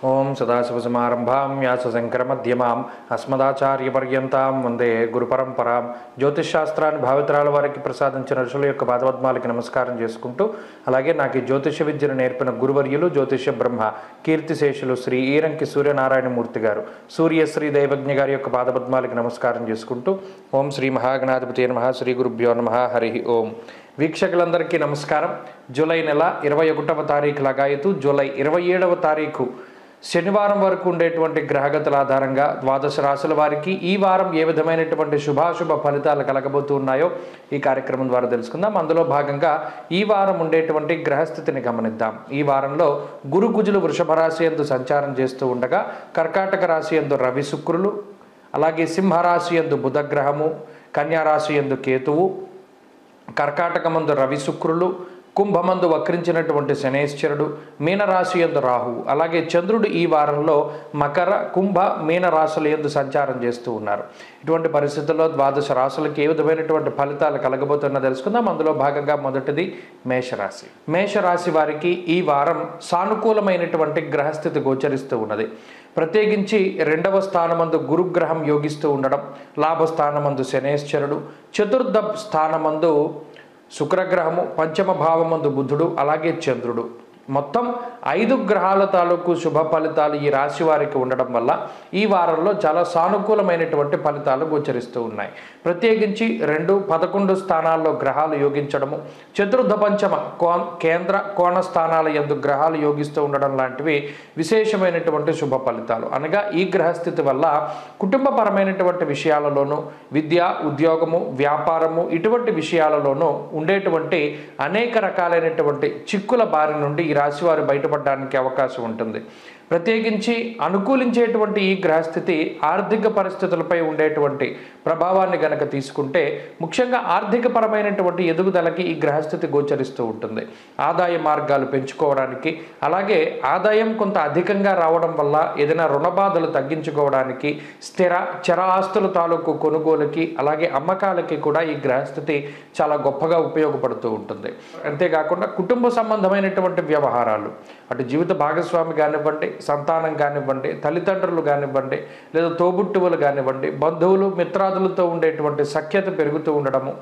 ఓం సదాశివసమారంభాం వ్యాసశంకరమధ్యమాం అస్మదాచార్యపర్యంతాం వందే గురుపరంపరాం. జ్యోతిష్శాస్త్రాన్ని భావితరాల వారికి ప్రసాదించిన ఋషుల యొక్క పాదపద్మాలకి నమస్కారం చేసుకుంటూ, అలాగే నాకు ఈ జ్యోతిష విద్యను నేర్పిన గురువర్యులు జ్యోతిష బ్రహ్మ కీర్తిశేషులు శ్రీ ఈరంకి సూర్యనారాయణమూర్తి గారు, సూర్యశ్రీ దైవజ్ఞ గారి యొక్క పాదపద్మాలకి నమస్కారం చేసుకుంటూ, ఓం శ్రీ మహాగణాధిపతి నమః, శ్రీ గురుభ్యో నమః, హరి ఓం. వీక్షకులందరికీ నమస్కారం. జూలై నెల 21వ తారీఖు లగాయతు జూలై 27వ తారీఖు శనివారం వరకు ఉండేటువంటి గ్రహగతుల ఆధారంగా ద్వాదశ రాశుల వారికి ఈ వారం ఏ విధమైనటువంటి శుభాశుభ ఫలితాలు కలగబోతున్నాయో ఈ కార్యక్రమం ద్వారా తెలుసుకుందాం. అందులో భాగంగా ఈ వారం ఉండేటువంటి గ్రహస్థితిని గమనిద్దాం. ఈ వారంలో గురు కుజులు వృషభ రాశి యందు సంచారం చేస్తూ ఉండగా, కర్కాటక రాశి యందు రవి శుక్రులు, అలాగే సింహరాశి యందు బుధగ్రహము, కన్యారాశి యందు కేతువు, కర్కాటకమందు రవి శుక్రులు, కుంభమందు వక్రించినటువంటి శనేశ్వరుడు, మీనరాశి యందు రాహువు, అలాగే చంద్రుడు ఈ వారంలో మకర, కుంభ, మీన రాశుల యందు సంచారం చేస్తూ ఉన్నారు. ఇటువంటి పరిస్థితుల్లో ద్వాదశ రాశులకి ఏ విధమైనటువంటి ఫలితాలు కలగబోతున్నా తెలుసుకుందాం. అందులో భాగంగా మొదటిది మేషరాశి. మేషరాశి వారికి ఈ వారం సానుకూలమైనటువంటి గ్రహస్థితి గోచరిస్తూ ఉన్నది. ప్రత్యేకించి 2వ స్థానమందు గురుగ్రహం యోగిస్తూ ఉండడం, లాభస్థానమందు శనేశ్వరుడు, చతుర్థ స్థానమందు శుక్రగ్రహము, పంచమ భావమందు బుధుడు, అలాగే చంద్రుడు, మొత్తం 5 గ్రహాల తాలూకు శుభ ఫలితాలు ఈ రాశి వారికి ఉండడం వల్ల ఈ వారంలో చాలా సానుకూలమైనటువంటి ఫలితాలు గోచరిస్తూ ఉన్నాయి. ప్రత్యేకించి 2, 11 స్థానాల్లో గ్రహాలు యోగించడము, చతుర్థ పంచమ కేంద్ర కోణ స్థానాల యందు గ్రహాలు యోగిస్తూ ఉండడం లాంటివి విశేషమైనటువంటి శుభ ఫలితాలు. అనగా ఈ గ్రహస్థితి వల్ల కుటుంబపరమైనటువంటి విషయాలలోనూ, విద్య, ఉద్యోగము, వ్యాపారము ఇటువంటి విషయాలలోనూ ఉండేటువంటి అనేక రకాలైనటువంటి చిక్కుల బారి నుండి ఈ రాశి వారు బయటపడడానికి అవకాశం ఉంటుంది. ప్రత్యేకించి అనుకూలించేటువంటి ఈ గ్రహస్థితి ఆర్థిక పరిస్థితులపై ఉండేటువంటి ప్రభావాన్ని గనక తీసుకుంటే, ముఖ్యంగా ఆర్థిక పరమైనటువంటి ఎదుగుదలకి ఈ గ్రహస్థితి గోచరిస్తూ ఉంటుంది. ఆదాయ మార్గాలు పెంచుకోవడానికి, అలాగే ఆదాయం కొంత అధికంగా రావడం వల్ల ఏదైనా రుణ బాధలు తగ్గించుకోవడానికి, స్థిర చర ఆస్తుల తాలూకు కొనుగోలుకి, అలాగే అమ్మకాలకి కూడా ఈ గ్రహస్థితి చాలా గొప్పగా ఉపయోగపడుతూ ఉంటుంది. అంతేకాకుండా కుటుంబ సంబంధమైనటువంటి వ్యవహారాలు, అటు జీవిత భాగస్వామి కానివ్వండి, సంతానం కానివ్వండి, తల్లిదండ్రులు కానివ్వండి, లేదా తోబుట్టువులు కానివ్వండి, బంధువులు మిత్రాదులతో ఉండేటువంటి సఖ్యత పెరుగుతూ ఉండడము,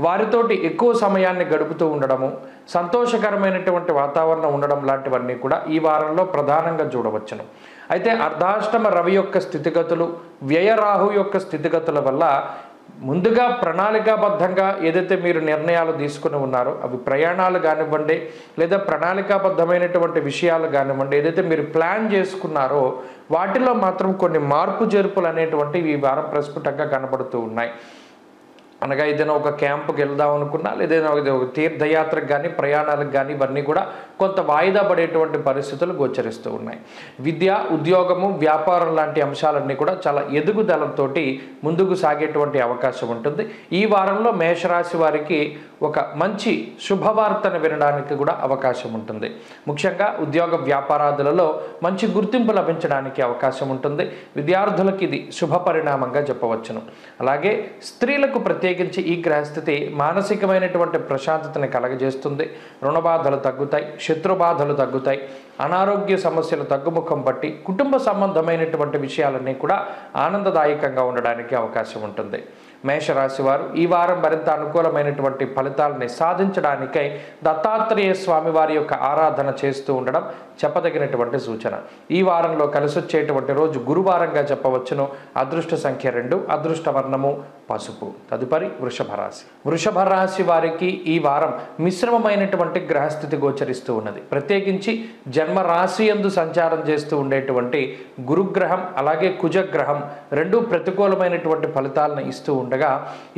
వారితోటి ఎక్కువ సమయాన్ని గడుపుతూ ఉండడము, సంతోషకరమైనటువంటి వాతావరణం ఉండడం లాంటివన్నీ కూడా ఈ వారంలో ప్రధానంగా చూడవచ్చును. అయితే అర్ధాష్టమ రవి యొక్క స్థితిగతులు, వ్యయరాహు యొక్క స్థితిగతుల వల్ల ముందుగా ప్రణాళికాబద్ధంగా ఏదైతే మీరు నిర్ణయాలు తీసుకుని ఉన్నారో, అవి ప్రయాణాలు కానివ్వండి, లేదా ప్రణాళికాబద్ధమైనటువంటి విషయాలు కానివ్వండి, ఏదైతే మీరు ప్లాన్ చేసుకున్నారో వాటిలో మాత్రం కొన్ని మార్పు చేర్పులు అనేటువంటివి ఈ వారం ప్రస్ఫుటంగా కనబడుతూ ఉన్నాయి. అనగా ఏదైనా ఒక క్యాంపుకి వెళ్దాం అనుకున్నా, లేదా ఒక తీర్థయాత్రకు కానీ, ప్రయాణాలకు కానీ ఇవన్నీ కూడా కొంత వాయిదా పడేటువంటి పరిస్థితులు గోచరిస్తూ ఉన్నాయి. విద్య, ఉద్యోగము, వ్యాపారం లాంటి అంశాలన్నీ కూడా చాలా ఎదుగుదలతో ముందుకు సాగేటువంటి అవకాశం ఉంటుంది. ఈ వారంలో మేషరాశి వారికి ఒక మంచి శుభవార్తను వినడానికి కూడా అవకాశం ఉంటుంది. ముఖ్యంగా ఉద్యోగ వ్యాపారాదులలో మంచి గుర్తింపు లభించడానికి అవకాశం ఉంటుంది. విద్యార్థులకు ఇది శుభ పరిణామంగా చెప్పవచ్చును. అలాగే స్త్రీలకు ప్రత్యేకించి ఈ గ్రహస్థితి మానసికమైనటువంటి ప్రశాంతతని కలగజేస్తుంది. రుణబాధలు తగ్గుతాయి, శత్రుబాధలు తగ్గుతాయి, అనారోగ్య సమస్యలు తగ్గుముఖం పట్టి కుటుంబ సంబంధమైనటువంటి విషయాలన్నీ కూడా ఆనందదాయకంగా ఉండడానికి అవకాశం ఉంటుంది. మేషరాశి వారు ఈ వారం మరింత అనుకూలమైనటువంటి ఫలితాలని సాధించడానికై దత్తాత్రేయ స్వామి వారి యొక్క ఆరాధన చేస్తూ ఉండడం చెప్పదగినటువంటి సూచన. ఈ వారంలో కలిసొచ్చేటువంటి రోజు గురువారంగా చెప్పవచ్చును. అదృష్ట సంఖ్య 2, అదృష్ట వర్ణము పసుపు. తదుపరి వృషభ రాశి. వృషభ రాశి వారికి ఈ వారం మిశ్రమమైనటువంటి గ్రహస్థితి గోచరిస్తూ ఉన్నది. ప్రత్యేకించి జన్మరాశి యందు సంచారం చేస్తూ ఉండేటువంటి గురుగ్రహం, అలాగే కుజగ్రహం 2 ప్రతికూలమైనటువంటి ఫలితాలను ఇస్తూ ఉండగా,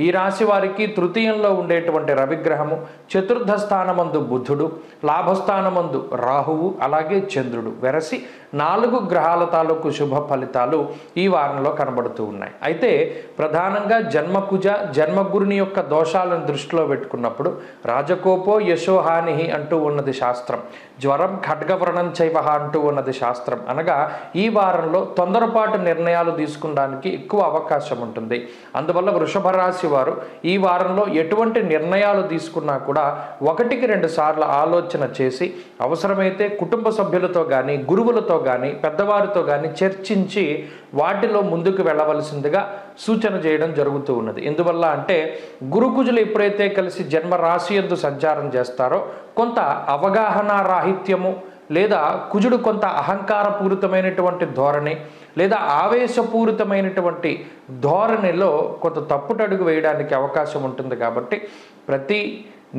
ఈ రాశి వారికి తృతీయంలో ఉండేటువంటి రవిగ్రహము, చతుర్థ స్థానమందు బుధుడు, లాభస్థానమందు రాహువు, అలాగే చంద్రుడు వెరసి 4 గ్రహాల తాలూకు శుభ ఫలితాలు ఈ వారంలో కనబడుతూ ఉన్నాయి. అయితే ప్రధానంగా జన్మకుజ, జన్మగురుని యొక్క దోషాలను దృష్టిలో పెట్టుకున్నప్పుడు రాజకోపో యశోహాని అంటూ ఉన్నది శాస్త్రం, జ్వరం ఖడ్గవ్రణం చైవ అంటూ ఉన్నది శాస్త్రం. అనగా ఈ వారంలో తొందరపాటు నిర్ణయాలు తీసుకోవడానికి ఎక్కువ అవకాశం ఉంటుంది. అందువల్ల వృషభ రాశి వారు ఈ వారంలో ఎటువంటి నిర్ణయాలు తీసుకున్నా కూడా 1-2 సార్లు ఆలోచన చేసి అవసరమైతే కుటుంబ సభ్యులతో కానీ గురువులతో కానీ పెద్దవారితో కానీ చర్చించి వాటిలో ముందుకు వెళ్ళవలసిందిగా సూచన చేయడం జరుగుతూ ఉన్నది. ఎందువల్ల అంటే గురుకుజులు ఎప్పుడైతే కలిసి జన్మ రాశి యందు సంచారం చేస్తారో కొంత అవగాహన రాహిత్యము లేదా కుజుడు కొంత అహంకారపూరితమైనటువంటి ధోరణి లేదా ఆవేశపూరితమైనటువంటి ధోరణిలో కొంత తప్పుటడుగు వేయడానికి అవకాశం ఉంటుంది. కాబట్టి ప్రతి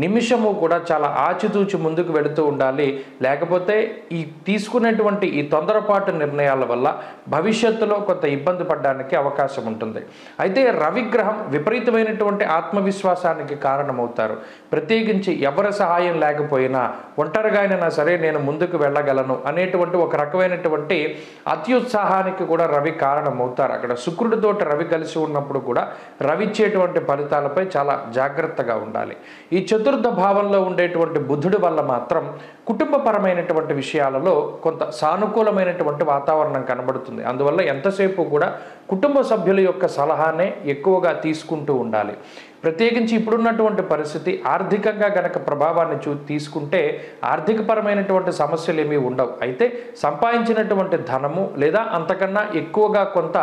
నిమిషము కూడా చాలా ఆచితూచి ముందుకు వెళుతూ ఉండాలి. లేకపోతే ఈ తీసుకునేటువంటి ఈ తొందరపాటు నిర్ణయాల వల్ల భవిష్యత్తులో కొంత ఇబ్బంది పడడానికి అవకాశం ఉంటుంది. అయితే రవిగ్రహం విపరీతమైనటువంటి ఆత్మవిశ్వాసానికి కారణమవుతారు. ప్రత్యేకించి ఎవరి సహాయం లేకపోయినా ఒంటరిగా అయినా సరే నేను ముందుకు వెళ్ళగలను అనేటువంటి ఒక రకమైనటువంటి అత్యుత్సాహానికి కూడా రవి కారణమవుతారు. అక్కడ శుక్రుడితోటి రవి కలిసి ఉన్నప్పుడు కూడా రవి ఇచ్చేటువంటి ఫలితాలపై చాలా జాగ్రత్తగా ఉండాలి. ఈ చతుర్థ భావంలో ఉండేటువంటి బుధుడి వల్ల మాత్రం కుటుంబపరమైనటువంటి విషయాలలో కొంత సానుకూలమైనటువంటి వాతావరణం కనబడుతుంది. అందువల్ల ఎంతసేపు కూడా కుటుంబ సభ్యుల యొక్క సలహానే ఎక్కువగా తీసుకుంటూ ఉండాలి. ప్రత్యేకించి ఇప్పుడున్నటువంటి పరిస్థితి ఆర్థికంగా గనక ప్రభావాన్ని తీసుకుంటే ఆర్థికపరమైనటువంటి సమస్యలు ఏమీ ఉండవు. అయితే సంపాదించినటువంటి ధనము లేదా అంతకన్నా ఎక్కువగా కొంత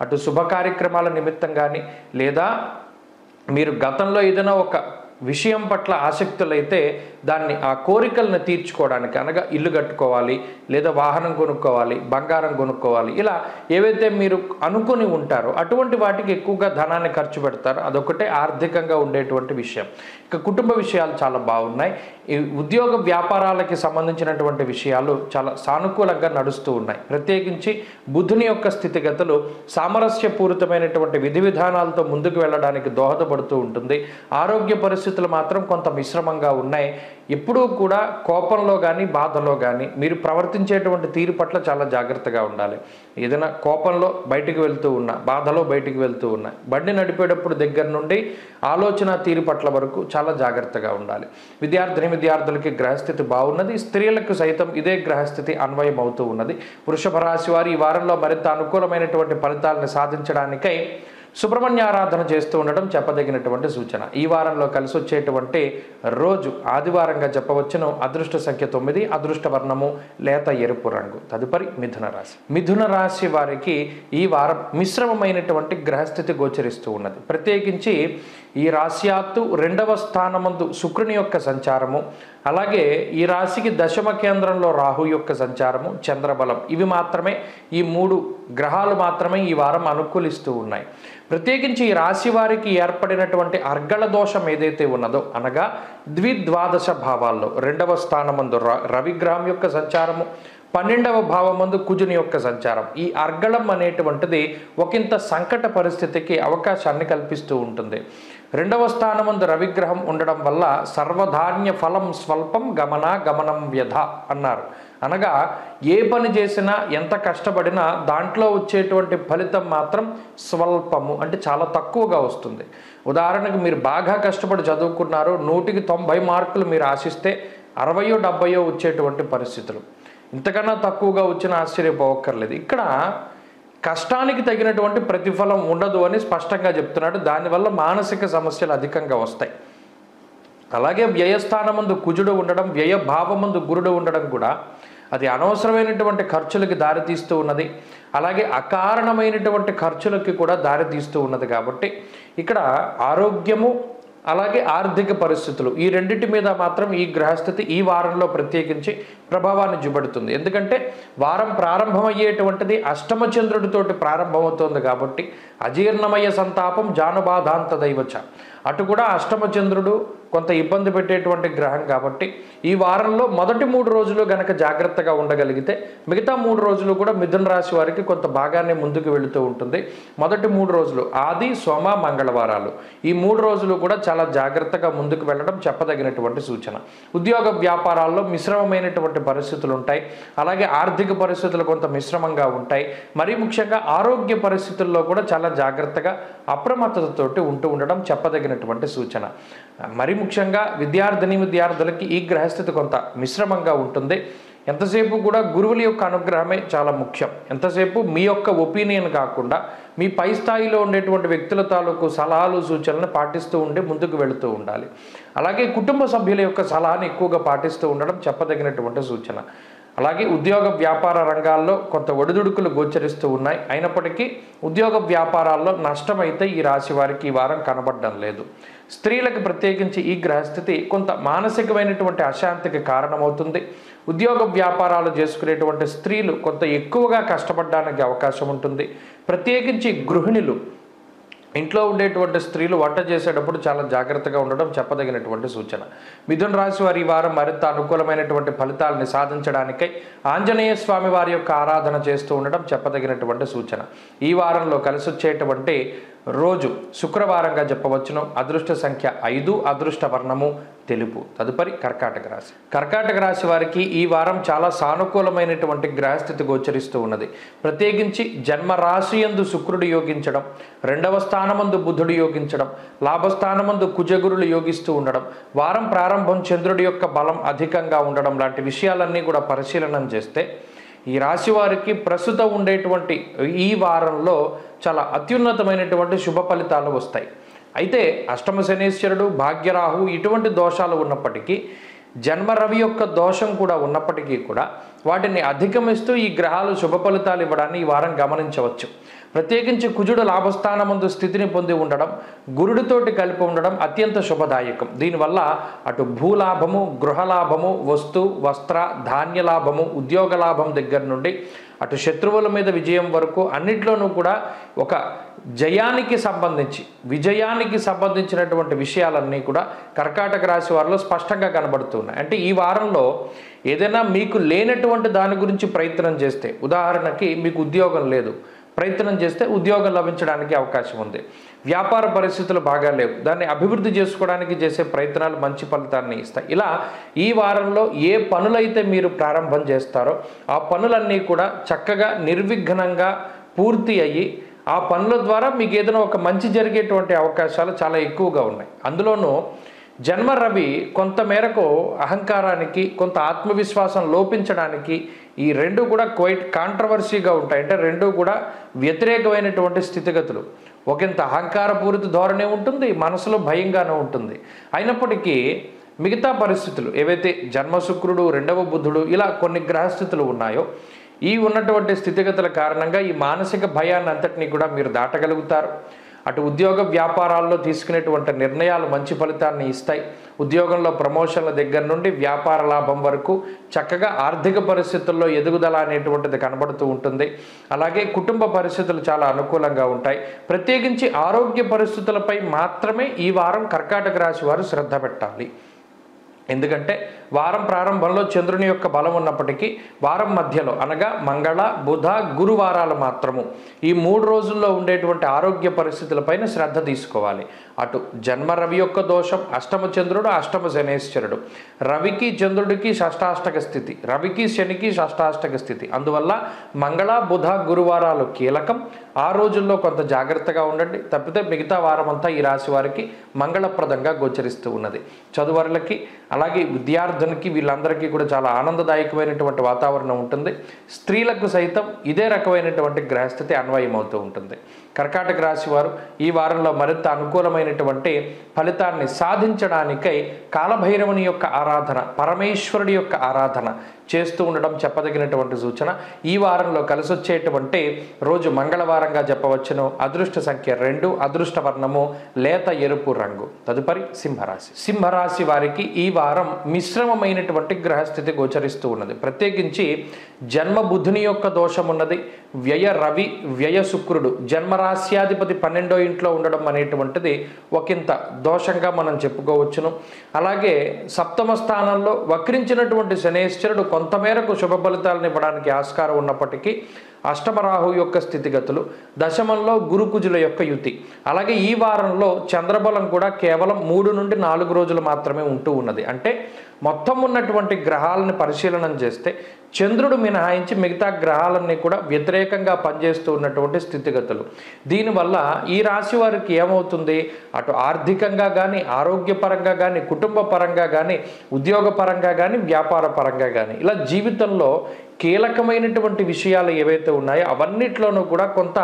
అటు శుభ కార్యక్రమాల నిమిత్తం కానీ లేదా మీరు గతంలో ఏదైనా ఒక విషయం పట్ల ఆసక్తులైతే దాన్ని ఆ కోరికలను తీర్చుకోవడానికి అనగా ఇల్లు కట్టుకోవాలి లేదా వాహనం కొనుక్కోవాలి బంగారం కొనుక్కోవాలి ఇలా ఏవైతే మీరు అనుకుని ఉంటారో అటువంటి వాటికి ఎక్కువగా ధనాన్ని ఖర్చు పెడతారు. అదొకటే ఆర్థికంగా ఉండేటువంటి విషయం. ఇక కుటుంబ విషయాలు చాలా బాగున్నాయి. ఈ ఉద్యోగ వ్యాపారాలకి సంబంధించినటువంటి విషయాలు చాలా సానుకూలంగా నడుస్తూ ఉన్నాయి. ప్రత్యేకించి బుధుని యొక్క స్థితిగతులు సామరస్యపూరితమైనటువంటి విధి విధానాలతో ముందుకు వెళ్ళడానికి దోహదపడుతూ ఉంటుంది. ఆరోగ్య పరిస్థితులు మాత్రం కొంత మిశ్రమంగా ఉన్నాయి. ఎప్పుడూ కూడా కోపంలో కానీ బాధలో కానీ మీరు ప్రవర్తించేటువంటి తీరు పట్ల చాలా జాగ్రత్తగా ఉండాలి. ఏదైనా కోపంలో బయటికి వెళ్తూ ఉన్నా బాధలో బయటికి వెళ్తూ ఉన్నా బండి నడిపేటప్పుడు దగ్గర నుండి ఆలోచన తీరు పట్ల వరకు చాలా జాగ్రత్తగా ఉండాలి. విద్యార్థులకి గ్రహస్థితి బాగున్నది. స్త్రీలకు సైతం ఇదే గ్రహస్థితి అన్వయం అవుతూ ఉన్నది. వృషభ రాశి వారు ఈ వారంలో మరింత అనుకూలమైనటువంటి ఫలితాలను సాధించడానికై సుబ్రహ్మణ్య ఆరాధన చేస్తూ ఉండడం చెప్పదగినటువంటి సూచన. ఈ వారంలో కలిసి వచ్చేటువంటి రోజు ఆదివారంగా చెప్పవచ్చును. అదృష్ట సంఖ్య 9, అదృష్ట వర్ణము లేత ఎరుపు రంగు. తదుపరి మిథున రాశి. మిథున రాశి వారికి ఈ వారం మిశ్రమమైనటువంటి గ్రహస్థితి గోచరిస్తూ ఉన్నది. ప్రత్యేకించి ఈ రాశ్యాత్తు 2వ స్థానమందు శుక్రుని యొక్క సంచారము, అలాగే ఈ రాశికి దశమ కేంద్రంలో రాహు యొక్క సంచారము, చంద్రబలం ఇవి మాత్రమే ఈ 3 గ్రహాలు మాత్రమే ఈ వారం అనుకూలిస్తూ ఉన్నాయి. ప్రత్యేకించి ఈ రాశి వారికి ఏర్పడినటువంటి అర్గళ దోషం ఏదైతే ఉన్నదో అనగా ద్విద్వాదశ భావాల్లో 2వ స్థానమందు రవిగ్రహం యొక్క సంచారము, 12వ భావమందు కుజుని యొక్క సంచారం ఈ అర్గళం అనేటువంటిది ఒకంత సంకట పరిస్థితికి అవకాశాన్ని కల్పిస్తూ ఉంటుంది. 2వ స్థానమందు రవిగ్రహం ఉండడం వల్ల సర్వధాన్య ఫలం స్వల్పం గమనం వ్యధ అన్నారు. అనగా ఏ పని చేసినా ఎంత కష్టపడినా దాంట్లో వచ్చేటువంటి ఫలితం మాత్రం స్వల్పము అంటే చాలా తక్కువగా వస్తుంది. ఉదాహరణకు మీరు బాగా కష్టపడి చదువుకున్నారు, 100కి 90 మార్కులు మీరు ఆశిస్తే 60, 70 వచ్చేటువంటి పరిస్థితులు. ఇంతకన్నా తక్కువగా వచ్చిన ఆశ్చర్యపోవక్కర్లేదు. ఇక్కడ కష్టానికి తగినటువంటి ప్రతిఫలం ఉండదు అని స్పష్టంగా చెప్తున్నాడు. దానివల్ల మానసిక సమస్యలు అధికంగా వస్తాయి. అలాగే వ్యయస్థానమందు కుజుడు ఉండడం, వ్యయ భావమందు గురుడు ఉండడం కూడా అది అనవసరమైనటువంటి ఖర్చులకి దారితీస్తూ ఉన్నది. అలాగే అకారణమైనటువంటి ఖర్చులకి కూడా దారితీస్తూ ఉన్నది. కాబట్టి ఇక్కడ ఆరోగ్యము అలాగే ఆర్థిక పరిస్థితులు ఈ రెండింటి మీద మాత్రం ఈ గ్రహస్థితి ఈ వారంలో ప్రత్యేకించి ప్రభావాన్ని చూపెడుతుంది. ఎందుకంటే వారం ప్రారంభమయ్యేటువంటిది అష్టమ చంద్రుడితోటి ప్రారంభమవుతుంది. కాబట్టి అజీర్ణమయ సంతాపం జానుబాధాంత దైవచ అటు కూడా అష్టమ చంద్రుడు కొంత ఇబ్బంది పెట్టేటువంటి గ్రహం. కాబట్టి ఈ వారంలో మొదటి 3 రోజులు గనక జాగ్రత్తగా ఉండగలిగితే మిగతా 3 రోజులు కూడా మిథున రాశి వారికి కొంత బాగానే ముందుకు వెళుతూ ఉంటుంది. మొదటి 3 రోజులు ఆది సోమ మంగళవారాలు ఈ 3 రోజులు కూడా చాలా జాగ్రత్తగా ముందుకు వెళ్ళడం చెప్పదగినటువంటి సూచన. ఉద్యోగ వ్యాపారాల్లో మిశ్రమమైనటువంటి పరిస్థితులు ఉంటాయి. అలాగే ఆర్థిక పరిస్థితులు కొంత మిశ్రమంగా ఉంటాయి. మరీ ముఖ్యంగా ఆరోగ్య పరిస్థితుల్లో కూడా చాలా జాగ్రత్తగా అప్రమత్తతతోటి ఉండడం చెప్పదగినటువంటి సూచన. మరీ ముఖ్యంగా విద్యార్థులకి ఈ గ్రహస్థితి కొంత మిశ్రమంగా ఉంటుంది. ఎంతసేపు కూడా గురువుల యొక్క అనుగ్రహమే చాలా ముఖ్యం. ఎంతసేపు మీ యొక్క ఒపీనియన్ కాకుండా మీ పై స్థాయిలో ఉండేటువంటి వ్యక్తుల తాలూకు సలహాలు సూచనలను పాటిస్తూ ఉండి ముందుకు వెళుతూ ఉండాలి. అలాగే కుటుంబ సభ్యుల యొక్క సలహాని ఎక్కువగా పాటిస్తూ ఉండడం చెప్పదగినటువంటి సూచన. అలాగే ఉద్యోగ వ్యాపార రంగాల్లో కొంత ఒడిదుడుకులు గోచరిస్తూ ఉన్నాయి. అయినప్పటికీ ఉద్యోగ వ్యాపారాల్లో నష్టమైతే ఈ రాశి వారికి ఈ వారం కనబడడం లేదు. స్త్రీలకు ప్రత్యేకించి ఈ గ్రహస్థితి కొంత మానసికమైనటువంటి అశాంతికి కారణమవుతుంది. ఉద్యోగ వ్యాపారాలు చేసుకునేటువంటి స్త్రీలు కొంత ఎక్కువగా కష్టపడడానికి అవకాశం ఉంటుంది. ప్రత్యేకించి గృహిణులు, ఇంట్లో ఉండేటువంటి స్త్రీలు వంట చేసేటప్పుడు చాలా జాగ్రత్తగా ఉండడం చెప్పదగినటువంటి సూచన. మిథున రాశి వారి ఈ వారం మరింత అనుకూలమైనటువంటి ఫలితాలని సాధించడానికై ఆంజనేయ స్వామి వారి యొక్క ఆరాధన చేస్తూ ఉండడం చెప్పదగినటువంటి సూచన. ఈ వారంలో కలిసి వచ్చేటువంటి రోజు శుక్రవారంగా చెప్పవచ్చును. అదృష్ట సంఖ్య 5, అదృష్ట వర్ణము తెలుపు. తదుపరి కర్కాటక రాశి. కర్కాటక రాశి వారికి ఈ వారం చాలా సానుకూలమైనటువంటి గ్రహస్థితి గోచరిస్తూ ఉన్నది. ప్రత్యేకించి జన్మ రాశి యందు శుక్రుడు యోగించడం, 2వ స్థానమందు బుధుడు యోగించడం, లాభస్థానమందు కుజగురులు యోగిస్తూ ఉండడం, వారం ప్రారంభం చంద్రుడి యొక్క బలం అధికంగా ఉండడం లాంటి విషయాలన్నీ కూడా పరిశీలనం చేస్తే ఈ రాశి వారికి ప్రస్తుతం ఉండేటువంటి ఈ వారంలో చాలా అత్యున్నతమైనటువంటి శుభ ఫలితాలు వస్తాయి. అయితే అష్టమ శనీశ్వరుడు, భాగ్యరాహు ఇటువంటి దోషాలు ఉన్నప్పటికీ, జన్మ రవి యొక్క దోషం కూడా ఉన్నప్పటికీ కూడా వాటిని అధిగమిస్తూ ఈ గ్రహాలు శుభ ఫలితాలు ఇవ్వడాన్ని ఈ వారం గమనించవచ్చు. ప్రత్యేకించి కుజుడు లాభస్థానమందు స్థితిని పొంది ఉండడం, గురుడితోటి కలిపి ఉండడం అత్యంత శుభదాయకం. దీనివల్ల అటు భూలాభము, గృహలాభము, వస్తు వస్త్ర ధాన్య లాభము, ఉద్యోగ లాభం దగ్గర నుండి అటు శత్రువుల మీద విజయం వరకు అన్నిట్లోనూ కూడా ఒక జయానికి సంబంధించి, విజయానికి సంబంధించినటువంటి విషయాలన్నీ కూడా కర్కాటక రాశి వారిలో స్పష్టంగా కనబడుతున్నాయి. అంటే ఈ వారంలో ఏదైనా మీకు లేనటువంటి దాని గురించి ప్రయత్నం చేస్తే, ఉదాహరణకి మీకు ఉద్యోగం లేదు, ప్రయత్నం చేస్తే ఉద్యోగం లభించడానికి అవకాశం ఉంది. వ్యాపార పరిస్థితులు బాగా లేవు, దాన్ని అభివృద్ధి చేసుకోవడానికి చేసే ప్రయత్నాలు మంచి ఫలితాన్ని ఇస్తాయి. ఇలా ఈ వారంలో ఏ పనులైతే మీరు ప్రారంభం చేస్తారో ఆ పనులన్నీ కూడా చక్కగా నిర్విఘ్నంగా పూర్తి అయ్యి ఆ పనుల ద్వారా మీకు ఏదైనా ఒక మంచి జరిగేటువంటి అవకాశాలు చాలా ఎక్కువగా ఉన్నాయి. అందులోనూ జన్మ రవి కొంత మేరకు అహంకారానికి, కొంత ఆత్మవిశ్వాసం లోపించడానికి ఈ రెండు కూడా క్వైట్ కాంట్రవర్సీగా ఉంటాయి. అంటే రెండు కూడా వ్యతిరేకమైనటువంటి స్థితిగతులు. ఒకంత అహంకారపూరిత ధోరణి ఉంటుంది, మనసులో భయంగానే ఉంటుంది. అయినప్పటికీ మిగతా పరిస్థితులు ఏవైతే జన్మ శుక్రుడు, 2వ బుధుడు ఇలా కొన్ని గ్రహస్థితులు ఉన్నాయో ఈ ఉన్నటువంటి స్థితిగతుల కారణంగా ఈ మానసిక భయాన్ని అంతటినీ కూడా మీరు దాటగలుగుతారు. అటు ఉద్యోగ వ్యాపారాల్లో తీసుకునేటువంటి నిర్ణయాలు మంచి ఫలితాన్ని ఇస్తాయి. ఉద్యోగంలో ప్రమోషన్ల దగ్గర నుండి వ్యాపార లాభం వరకు చక్కగా ఆర్థిక పరిస్థితుల్లో ఎదుగుదల అనేటువంటిది కనబడుతూ ఉంటుంది. అలాగే కుటుంబ పరిస్థితులు చాలా అనుకూలంగా ఉంటాయి. ప్రత్యేకించి ఆరోగ్య పరిస్థితులపై మాత్రమే ఈ వారం కర్కాటక రాశి వారు శ్రద్ధ పెట్టాలి. ఎందుకంటే వారం ప్రారంభంలో చంద్రుని యొక్క బలం ఉన్నప్పటికీ వారం మధ్యలో అనగా మంగళ, బుధ, గురువారాలు మాత్రము ఈ 3 రోజుల్లో ఉండేటువంటి ఆరోగ్య పరిస్థితులపైన శ్రద్ధ తీసుకోవాలి. అటు జన్మ రవి యొక్క దోషం, అష్టమ చంద్రుడు, అష్టమ శనేశ్వరుడు, రవికి చంద్రుడికి షష్టాష్టక స్థితి, రవికి శనికి షష్టాష్టక స్థితి. అందువల్ల మంగళ, బుధ, గురువారాలు కీలకం. ఆ రోజుల్లో కొంత జాగ్రత్తగా ఉండండి. తప్పితే మిగతా వారం అంతా ఈ రాశి వారికి మంగళప్రదంగా గోచరిస్తూ ఉన్నది. చదువరులకి అలాగే విద్యార్థులకి వీళ్ళందరికీ కూడా చాలా ఆనందదాయకమైనటువంటి వాతావరణం ఉంటుంది. స్త్రీలకు సైతం ఇదే రకమైనటువంటి గ్రహస్థితి అన్వయమవుతూ ఉంటుంది. కర్కాటక రాశి వారు ఈ వారంలో మరింత అనుకూలమైనటువంటి ఫలితాన్ని సాధించడానికై కాలభైరవుని యొక్క ఆరాధన, పరమేశ్వరుడి యొక్క ఆరాధన చేస్తూ ఉండడం చెప్పదగినటువంటి సూచన. ఈ వారంలో కలిసొచ్చేటువంటి రోజు మంగళవారంగా చెప్పవచ్చును. అదృష్ట సంఖ్య 2, అదృష్ట వర్ణము లేత ఎరుపు రంగు. తదుపరి సింహరాశి. సింహరాశి వారికి ఈ వారం మిశ్రమమైనటువంటి గ్రహస్థితి గోచరిస్తూ ఉన్నది. ప్రత్యేకించి జన్మ బుధుని యొక్క దోషం ఉన్నది. వ్యయ రవి, వ్యయ శుక్రుడు, జన్మరాశ్యాధిపతి 12వ ఇంట్లో ఉండడం అనేటువంటిది ఒకంత దోషంగా మనం చెప్పుకోవచ్చును. అలాగే సప్తమ స్థానంలో వక్రించినటువంటి శనేశ్వరుడు కొంతమేరకు శుభ ఫలితాలను ఇవ్వడానికి ఆస్కారం ఉన్నప్పటికీ అష్టమ రాహు యొక్క స్థితిగతులు, దశమంలో గురుకుజుల యొక్క యుతి, అలాగే ఈ వారంలో చంద్రబలం కూడా కేవలం 3 నుండి 4 రోజులు మాత్రమే ఉంటూ ఉన్నది. అంటే మొత్తం ఉన్నటువంటి గ్రహాలను పరిశీలన చేస్తే చంద్రుడు మినహాయించి మిగతా గ్రహాలన్నీ కూడా వ్యతిరేకంగా పనిచేస్తూ ఉన్నటువంటి స్థితిగతులు. దీనివల్ల ఈ రాశి వారికి ఏమవుతుంది, అటు ఆర్థికంగా కానీ, ఆరోగ్యపరంగా కానీ, కుటుంబ పరంగా కానీ, ఉద్యోగపరంగా కానీ, వ్యాపార పరంగా కానీ, ఇలా జీవితంలో కీలకమైనటువంటి విషయాలు ఏవైతే ఉన్నాయో అవన్నిట్లోనూ కూడా కొంత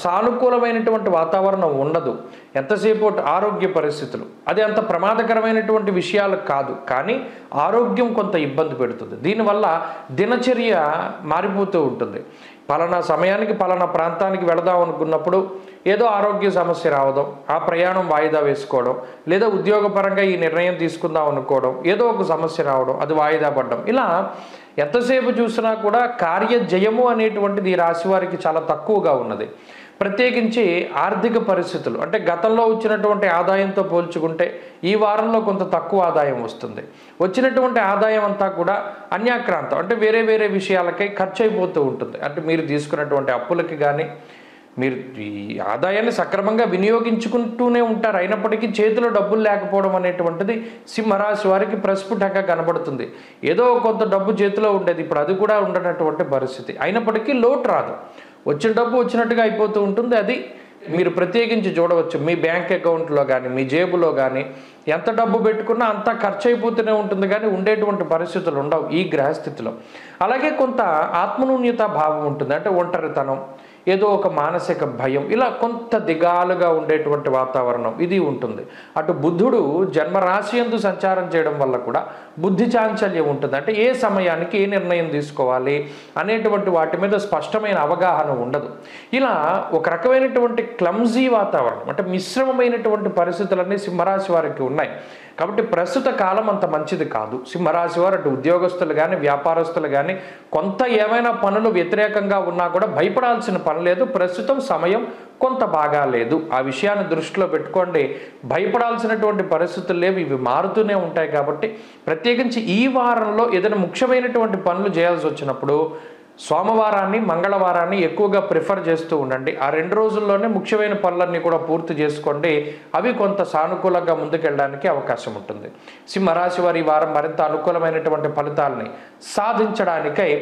సానుకూలమైనటువంటి వాతావరణం ఉండదు. ఎంతసేపు ఆరోగ్య పరిస్థితులు అది అంత ప్రమాదకరమైనటువంటి విషయాలు కాదు, కానీ ఆరోగ్యం కొంత ఇబ్బంది పెడుతుంది. దీనివల్ల దినచర్య మారిపోతూ ఉంటుంది. పలానా సమయానికి పలానా ప్రాంతానికి వెళదాం అనుకున్నప్పుడు ఏదో ఆరోగ్య సమస్య రావడం, ఆ ప్రయాణం వాయిదా వేసుకోవడం, లేదా ఉద్యోగపరంగా ఈ నిర్ణయం తీసుకుందాం అనుకోవడం, ఏదో ఒక సమస్య రావడం, అది వాయిదా పడడం, ఇలా ఎంతసేపు చూసినా కూడా కార్యజయము అనేటువంటిది ఈ రాశి వారికి చాలా తక్కువగా ఉన్నది. ప్రత్యేకించి ఆర్థిక పరిస్థితులు అంటే గతంలో వచ్చినటువంటి ఆదాయంతో పోల్చుకుంటే ఈ వారంలో కొంత తక్కువ ఆదాయం వస్తుంది. వచ్చినటువంటి ఆదాయం అంతా కూడా అన్యాక్రాంతం అంటే వేరే వేరే విషయాలకై ఖర్చు అయిపోతూ ఉంటుంది. అంటే మీరు తీసుకున్నటువంటి అప్పులకి కానీ, మీరు ఈ ఆదాయాన్ని సక్రమంగా వినియోగించుకుంటూనే ఉంటారు, అయినప్పటికీ చేతిలో డబ్బులు లేకపోవడం అనేటువంటిది సింహరాశి వారికి ప్రస్ఫుటంగా కనబడుతుంది. ఏదో కొంత డబ్బు చేతిలో ఉండేది, ఇప్పుడు అది కూడా ఉండనటువంటి పరిస్థితి. అయినప్పటికీ లోటు రాదు, వచ్చిన డబ్బు వచ్చినట్టుగా అయిపోతూ ఉంటుంది. అది మీరు ప్రత్యేకించి చూడవచ్చు. మీ బ్యాంక్ అకౌంట్లో కానీ, మీ జేబులో కానీ ఎంత డబ్బు పెట్టుకున్నా అంతా ఖర్చు అయిపోతూనే ఉంటుంది, కానీ ఉండేటువంటి పరిస్థితులు ఉండవు ఈ గ్రహస్థితిలో. అలాగే కొంత ఆత్మన్యూన్యత భావం ఉంటుంది, అంటే ఒంటరితనం, ఏదో ఒక మానసిక భయం, ఇలా కొంత దిగాలుగా ఉండేటువంటి వాతావరణం ఇది ఉంటుంది. అటు బుధుడు జన్మరాశి యందు సంచారం చేయడం వల్ల కూడా బుద్ధి చాంచల్యం ఉంటుంది. అంటే ఏ సమయానికి ఏ నిర్ణయం తీసుకోవాలి అనేటువంటి వాటి మీద స్పష్టమైన అవగాహన ఉండదు. ఇలా ఒక రకమైనటువంటి క్లమ్జీ వాతావరణం, అంటే మిశ్రమమైనటువంటి పరిస్థితులన్నీ సింహరాశి వారికి ఉన్నాయి. కాబట్టి ప్రస్తుత కాలం అంత మంచిది కాదు. సింహరాశి వారు అటు ఉద్యోగస్తులు కానీ, వ్యాపారస్తులు కానీ కొంత ఏమైనా పనులు వ్యతిరేకంగా ఉన్నా కూడా భయపడాల్సిన పని లేదు. ప్రస్తుతం సమయం కొంత బాగా లేదు, ఆ విషయాన్ని దృష్టిలో పెట్టుకోండి. భయపడాల్సినటువంటి పరిస్థితులు లేవు, ఇవి మారుతూనే ఉంటాయి. కాబట్టి ప్రత్యేకించి ఈ వారంలో ఏదైనా ముఖ్యమైనటువంటి పనులు చేయాల్సి వచ్చినప్పుడు సోమవారాన్ని, మంగళవారాన్ని ఎక్కువగా ప్రిఫర్ చేస్తూ ఉండండి. ఆ 2 రోజుల్లోనే ముఖ్యమైన పనులన్నీ కూడా పూర్తి చేసుకోండి. అవి కొంత సానుకూలంగా ముందుకెళ్ళడానికి అవకాశం ఉంటుంది. సింహరాశి వారి వారం మరింత అనుకూలమైనటువంటి ఫలితాలని సాధించడానికై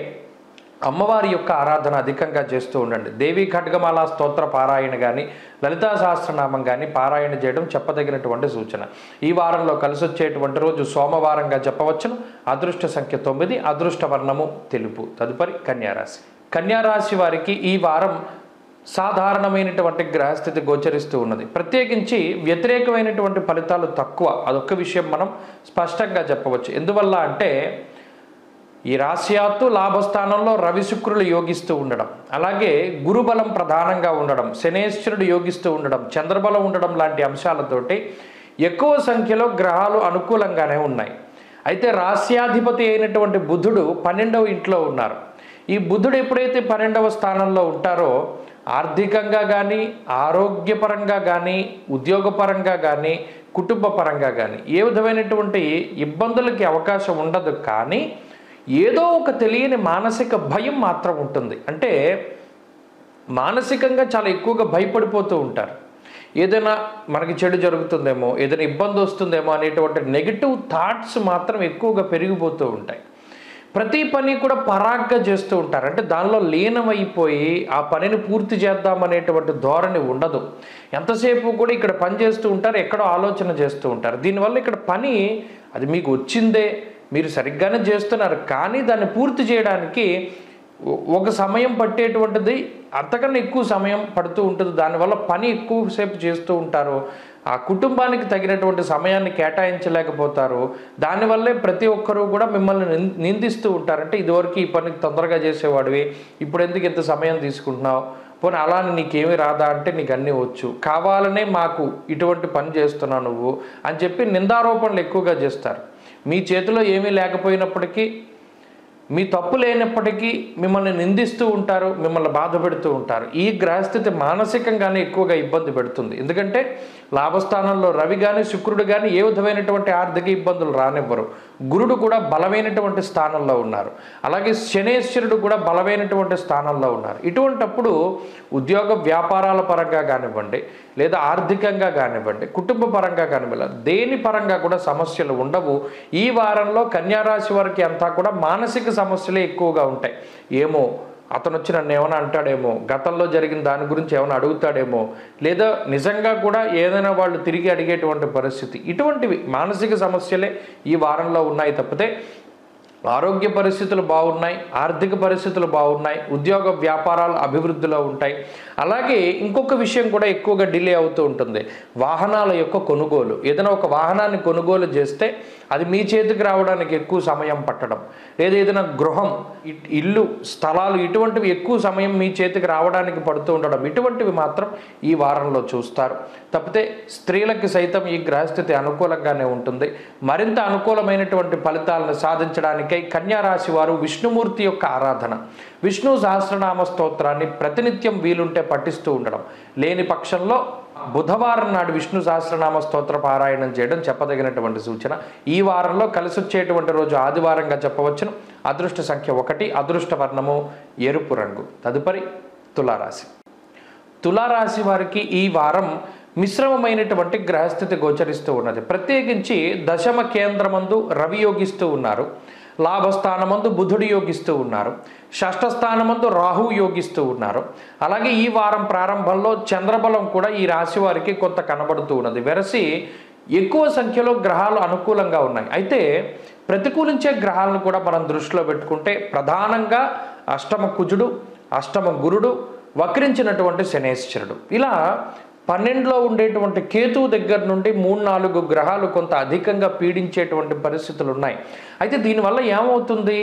అమ్మవారి యొక్క ఆరాధన అధికంగా చేస్తూ ఉండండి. దేవీ ఖడ్గమాల స్తోత్ర పారాయణ కానీ, లలితా సహస్రనామం కానీ పారాయణ చేయడం చెప్పదగినటువంటి సూచన. ఈ వారంలో కలిసి వచ్చేటువంటి రోజు సోమవారంగా చెప్పవచ్చును. అదృష్ట సంఖ్య 9, అదృష్ట వర్ణము తెలుపు. తదుపరి కన్యారాశి. కన్యారాశి వారికి ఈ వారం సాధారణమైనటువంటి గ్రహస్థితి గోచరిస్తూ ఉన్నది. ప్రత్యేకించి వ్యతిరేకమైనటువంటి ఫలితాలు తక్కువ, అదొక్క విషయం మనం స్పష్టంగా చెప్పవచ్చు. ఎందువల్ల అంటే ఈ రాశ్యాత్తు లాభస్థానంలో రవి శుక్రులు యోగిస్తూ ఉండడం, అలాగే గురుబలం ప్రధానంగా ఉండడం, శనేశ్వరుడు యోగిస్తూ ఉండడం, చంద్రబలం ఉండడం లాంటి అంశాలతోటి ఎక్కువ సంఖ్యలో గ్రహాలు అనుకూలంగానే ఉన్నాయి. అయితే రాశ్యాధిపతి అయినటువంటి బుధుడు 12వ ఇంట్లో ఉన్నారు. ఈ బుధుడు ఎప్పుడైతే 12వ స్థానంలో ఉంటారో ఆర్థికంగా కానీ, ఆరోగ్యపరంగా కానీ, ఉద్యోగపరంగా కానీ, కుటుంబ పరంగా కానీ ఏ విధమైనటువంటి ఇబ్బందులకి అవకాశం ఉండదు. కానీ ఏదో ఒక తెలియని మానసిక భయం మాత్రం ఉంటుంది. అంటే మానసికంగా చాలా ఎక్కువగా భయపడిపోతూ ఉంటారు. ఏదైనా మనకి చెడు జరుగుతుందేమో, ఏదైనా ఇబ్బంది వస్తుందేమో అనేటువంటి నెగిటివ్ థాట్స్ మాత్రం ఎక్కువగా పెరిగిపోతూ ఉంటాయి. ప్రతి పని కూడా పరాగ్గా చేస్తూ ఉంటారు. అంటే దానిలో లీనమైపోయి ఆ పనిని పూర్తి చేద్దామనేటువంటి ధోరణి ఉండదు. ఎంతసేపు కూడా ఇక్కడ పని చేస్తూ ఉంటారు, ఎక్కడో ఆలోచన చేస్తూ ఉంటారు. దీనివల్ల ఇక్కడ పని అది మీకు వచ్చిందే, మీరు సరిగ్గానే చేస్తున్నారు, కానీ దాన్ని పూర్తి చేయడానికి ఒక సమయం పట్టేటువంటిది అంతకన్నా ఎక్కువ సమయం పడుతూ ఉంటుంది. దానివల్ల పని ఎక్కువసేపు చేస్తూ ఉంటారు. ఆ కుటుంబానికి తగినటువంటి సమయాన్ని కేటాయించలేకపోతారు. దానివల్లే ప్రతి ఒక్కరూ కూడా మిమ్మల్ని నిందిస్తూ ఉంటారు. అంటే ఇదివరకు ఈ పని తొందరగా చేసేవాడివి, ఇప్పుడు ఎందుకు ఇంత సమయం తీసుకుంటున్నావు, పోనీ అలానే నీకేమీ రాదా అంటే నీకు అన్నీ వచ్చు, కావాలనే మాకు ఇటువంటి పని చేస్తున్నావు నువ్వు అని చెప్పి నిందారోపణలు ఎక్కువగా చేస్తారు. మీ చేతిలో ఏమీ లేకపోయినప్పటికీ, మీ తప్పు లేనప్పటికీ మిమ్మల్ని నిందిస్తూ ఉంటారు, మిమ్మల్ని బాధ పెడుతూ ఉంటారు. ఈ గ్రహస్థితి మానసికంగానే ఎక్కువగా ఇబ్బంది పెడుతుంది. ఎందుకంటే లాభస్థానంలో రవి కానీ, శుక్రుడు కానీ ఏ విధమైనటువంటి ఆర్థిక ఇబ్బందులు రానివ్వరు. గురుడు కూడా బలమైనటువంటి స్థానంలో ఉన్నారు. అలాగే శనేశ్వరుడు కూడా బలమైనటువంటి స్థానంలో ఉన్నారు. ఇటువంటప్పుడు ఉద్యోగ వ్యాపారాల పరంగా కానివ్వండి, లేదా ఆర్థికంగా కానివ్వండి, కుటుంబ పరంగా కానివ్వండి, దేని పరంగా కూడా సమస్యలు ఉండవు. ఈ వారంలో కన్యా రాశి వారికి అంతా కూడా మానసిక సమస్యలే ఎక్కువగా ఉంటాయి. ఏమో అతను వచ్చి నన్ను ఏమైనా అంటాడేమో, గతంలో జరిగిన దాని గురించి ఏమైనా అడుగుతాడేమో, లేదా నిజంగా కూడా ఏదైనా వాళ్ళు తిరిగి అడిగేటువంటి పరిస్థితి, ఇటువంటివి మానసిక సమస్యలే ఈ వారంలో ఉన్నాయి తప్పితే ఆరోగ్య పరిస్థితులు బాగున్నాయి, ఆర్థిక పరిస్థితులు బాగున్నాయి, ఉద్యోగ వ్యాపారాలు అభివృద్ధిలో ఉంటాయి. అలాగే ఇంకొక విషయం కూడా ఎక్కువగా డిలే అవుతూ ఉంటుంది, వాహనాల యొక్క కొనుగోలు. ఏదైనా ఒక వాహనాన్ని కొనుగోలు చేస్తే అది మీ చేతికి రావడానికి ఎక్కువ సమయం పట్టడం, లేదా ఏదైనా గృహం, ఇల్లు, స్థలాలు, ఇటువంటివి ఎక్కువ సమయం మీ చేతికి రావడానికి పడుతూ ఉండడం, ఇటువంటివి మాత్రం ఈ వారంలో చూస్తారు. తప్పితే స్త్రీలకి సైతం ఈ గ్రహస్థితి అనుకూలంగానే ఉంటుంది. మరింత అనుకూలమైనటువంటి ఫలితాలను సాధించడానికై కన్యా రాశి వారు విష్ణుమూర్తి యొక్క ఆరాధన, విష్ణు సహస్రనామ స్తోత్రాన్ని ప్రతినిత్యం వీలుంటే పఠిస్తూ ఉండడం, లేని పక్షంలో బుధవారం నాడు విష్ణు సహస్రనామ స్తోత్ర పారాయణం చేయడం చెప్పదగినటువంటి సూచన. ఈ వారంలో కలిసి వచ్చేటువంటి రోజు ఆదివారంగా చెప్పవచ్చును. అదృష్ట సంఖ్య 1, అదృష్ట వర్ణము ఎరుపు రంగు. తదుపరి తులారాశి. తులారాశి వారికి ఈ వారం మిశ్రమమైనటువంటి గ్రహస్థితి గోచరిస్తూ ఉన్నది. ప్రత్యేకించి దశమ కేంద్రమందు రవి యోగిస్తూ ఉన్నారు, లాభస్థానమందు బుధుడు యోగిస్తూ ఉన్నారు, షష్ఠస్థానమందు రాహు యోగిస్తూ ఉన్నారు. అలాగే ఈ వారం ప్రారంభంలో చంద్రబలం కూడా ఈ రాశి వారికి కొంత కనబడుతూ ఉన్నది. వెరసి ఎక్కువ సంఖ్యలో గ్రహాలు అనుకూలంగా ఉన్నాయి. అయితే ప్రతికూలించే గ్రహాలను కూడా మనం దృష్టిలో పెట్టుకుంటే ప్రధానంగా అష్టమ కుజుడు, అష్టమ గురుడు, వక్రించినటువంటి శనేశ్వరుడు, ఇలా 12లో ఉండేటువంటి కేతువు దగ్గర నుండి 3-4 గ్రహాలు కొంత అధికంగా పీడించేటువంటి పరిస్థితులు ఉన్నాయి. అయితే దీనివల్ల ఏమవుతుంది,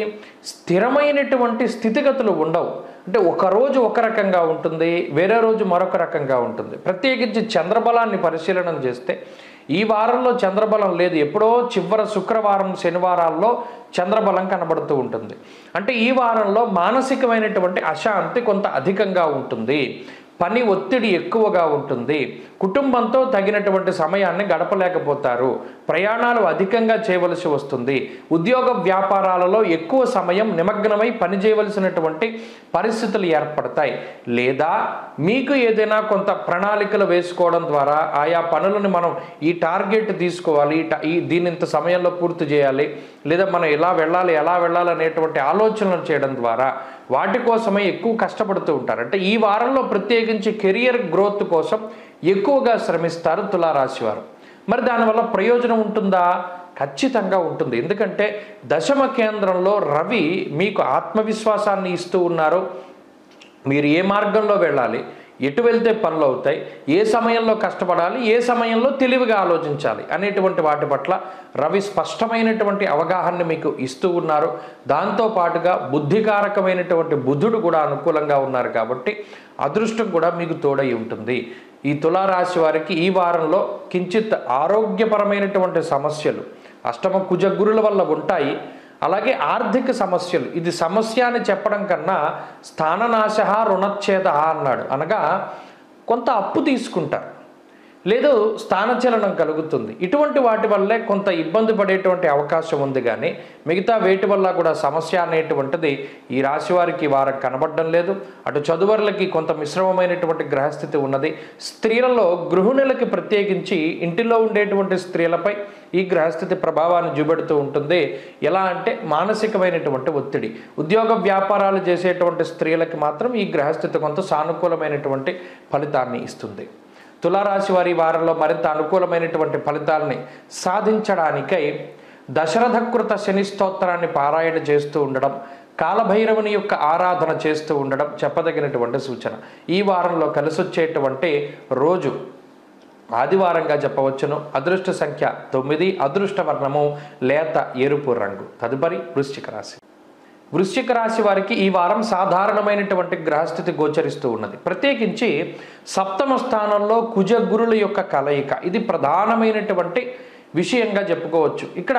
స్థిరమైనటువంటి స్థితిగతులు ఉండవు. అంటే ఒకరోజు ఒక రకంగా ఉంటుంది, వేరే రోజు మరొక రకంగా ఉంటుంది. ప్రత్యేకించి చంద్రబలాన్ని పరిశీలన చేస్తే ఈ వారంలో చంద్రబలం లేదు. ఎప్పుడో చివరి శుక్రవారం, శనివారాల్లో చంద్రబలం కనబడుతూ ఉంటుంది. అంటే ఈ వారంలో మానసికమైనటువంటి అశాంతి కొంత అధికంగా ఉంటుంది, పని ఒత్తిడి ఎక్కువగా ఉంటుంది, కుటుంబంతో తగినటువంటి సమయాన్ని గడపలేకపోతారు, ప్రయాణాలు అధికంగా చేయవలసి వస్తుంది, ఉద్యోగ వ్యాపారాలలో ఎక్కువ సమయం నిమగ్నమై పనిచేయవలసినటువంటి పరిస్థితులు ఏర్పడతాయి. లేదా మీకు ఏదైనా కొంత ప్రణాళికలు వేసుకోవడం ద్వారా ఆయా పనులను మనం ఈ టార్గెట్ తీసుకోవాలి, దీన్ని ఇంత సమయంలో పూర్తి చేయాలి, లేదా మనం ఎలా వెళ్ళాలి అనేటువంటి ఆలోచనలు చేయడం ద్వారా వాటి కోసమే ఎక్కువ కష్టపడుతూ ఉంటారు. అంటే ఈ వారంలో ప్రత్యేకించి కెరియర్ గ్రోత్ కోసం ఎక్కువగా శ్రమిస్తారు తులారాశి వారు. మరి దానివల్ల ప్రయోజనం ఉంటుందా? ఖచ్చితంగా ఉంటుంది. ఎందుకంటే దశమ కేంద్రంలో రవి మీకు ఆత్మవిశ్వాసాన్ని ఇస్తూ ఉన్నారు. మీరు ఏ మార్గంలో వెళ్ళాలి, ఎటు వెళ్తే పనులు అవుతాయి, ఏ సమయంలో కష్టపడాలి, ఏ సమయంలో తెలివిగా ఆలోచించాలి అనేటువంటి వాటి పట్ల రవి స్పష్టమైనటువంటి అవగాహనని మీకు ఇస్తూ ఉన్నారు. దాంతోపాటుగా బుద్ధికారకమైనటువంటి బుధుడు కూడా అనుకూలంగా ఉన్నారు కాబట్టి అదృష్టం కూడా మీకు తోడై ఉంటుంది. ఈ తులారాశి వారికి ఈ వారంలో కించిత్ ఆరోగ్యపరమైనటువంటి సమస్యలు అష్టమ కుజ గురుల వల్ల ఉంటాయి. అలాగే ఆర్థిక సమస్యలు, ఇది సమస్య అని చెప్పడం కన్నా స్థాననాశ రుణచ్ఛేద అన్నాడు. అనగా కొంత అప్పు తీసుకుంటారు, లేదు స్థానచలనం కలుగుతుంది. ఇటువంటి వాటి వల్లే కొంత ఇబ్బంది పడేటువంటి అవకాశం ఉంది. కానీ మిగతా వేటి వల్ల కూడా సమస్య అనేటువంటిది ఈ రాశి వారికి వారం కనబడడం లేదు. అటు చదువర్లకి కొంత మిశ్రమమైనటువంటి గ్రహస్థితి ఉన్నది. స్త్రీలలో గృహిణులకి ప్రత్యేకించి ఇంటిలో ఉండేటువంటి స్త్రీలపై ఈ గ్రహస్థితి ప్రభావాన్ని చూపెడుతూ ఉంటుంది. ఎలా అంటే మానసికమైనటువంటి ఒత్తిడి. ఉద్యోగ వ్యాపారాలు చేసేటువంటి స్త్రీలకి మాత్రం ఈ గ్రహస్థితి కొంత సానుకూలమైనటువంటి ఫలితాన్ని ఇస్తుంది. తులారాశి వారి వారంలో మరింత అనుకూలమైనటువంటి ఫలితాలని సాధించడానికై దశరథకృత శని స్తోత్రాన్ని పారాయణ చేస్తూ ఉండడం, కాలభైరవుని యొక్క ఆరాధన చేస్తూ ఉండడం చెప్పదగినటువంటి సూచన. ఈ వారంలో కలిసొచ్చేటువంటి రోజు ఆదివారంగా చెప్పవచ్చును. అదృష్ట సంఖ్య 9, అదృష్ట వర్ణము లేత ఎరుపు రంగు. తదుపరి వృశ్చిక రాశి. వృశ్చిక రాశి వారికి ఈ వారం సాధారణమైనటువంటి గ్రహస్థితి గోచరిస్తూ ఉన్నది. ప్రత్యేకించి సప్తమ స్థానంలో కుజ గురుల యొక్క కలయిక, ఇది ప్రధానమైనటువంటి విషయంగా చెప్పుకోవచ్చు. ఇక్కడ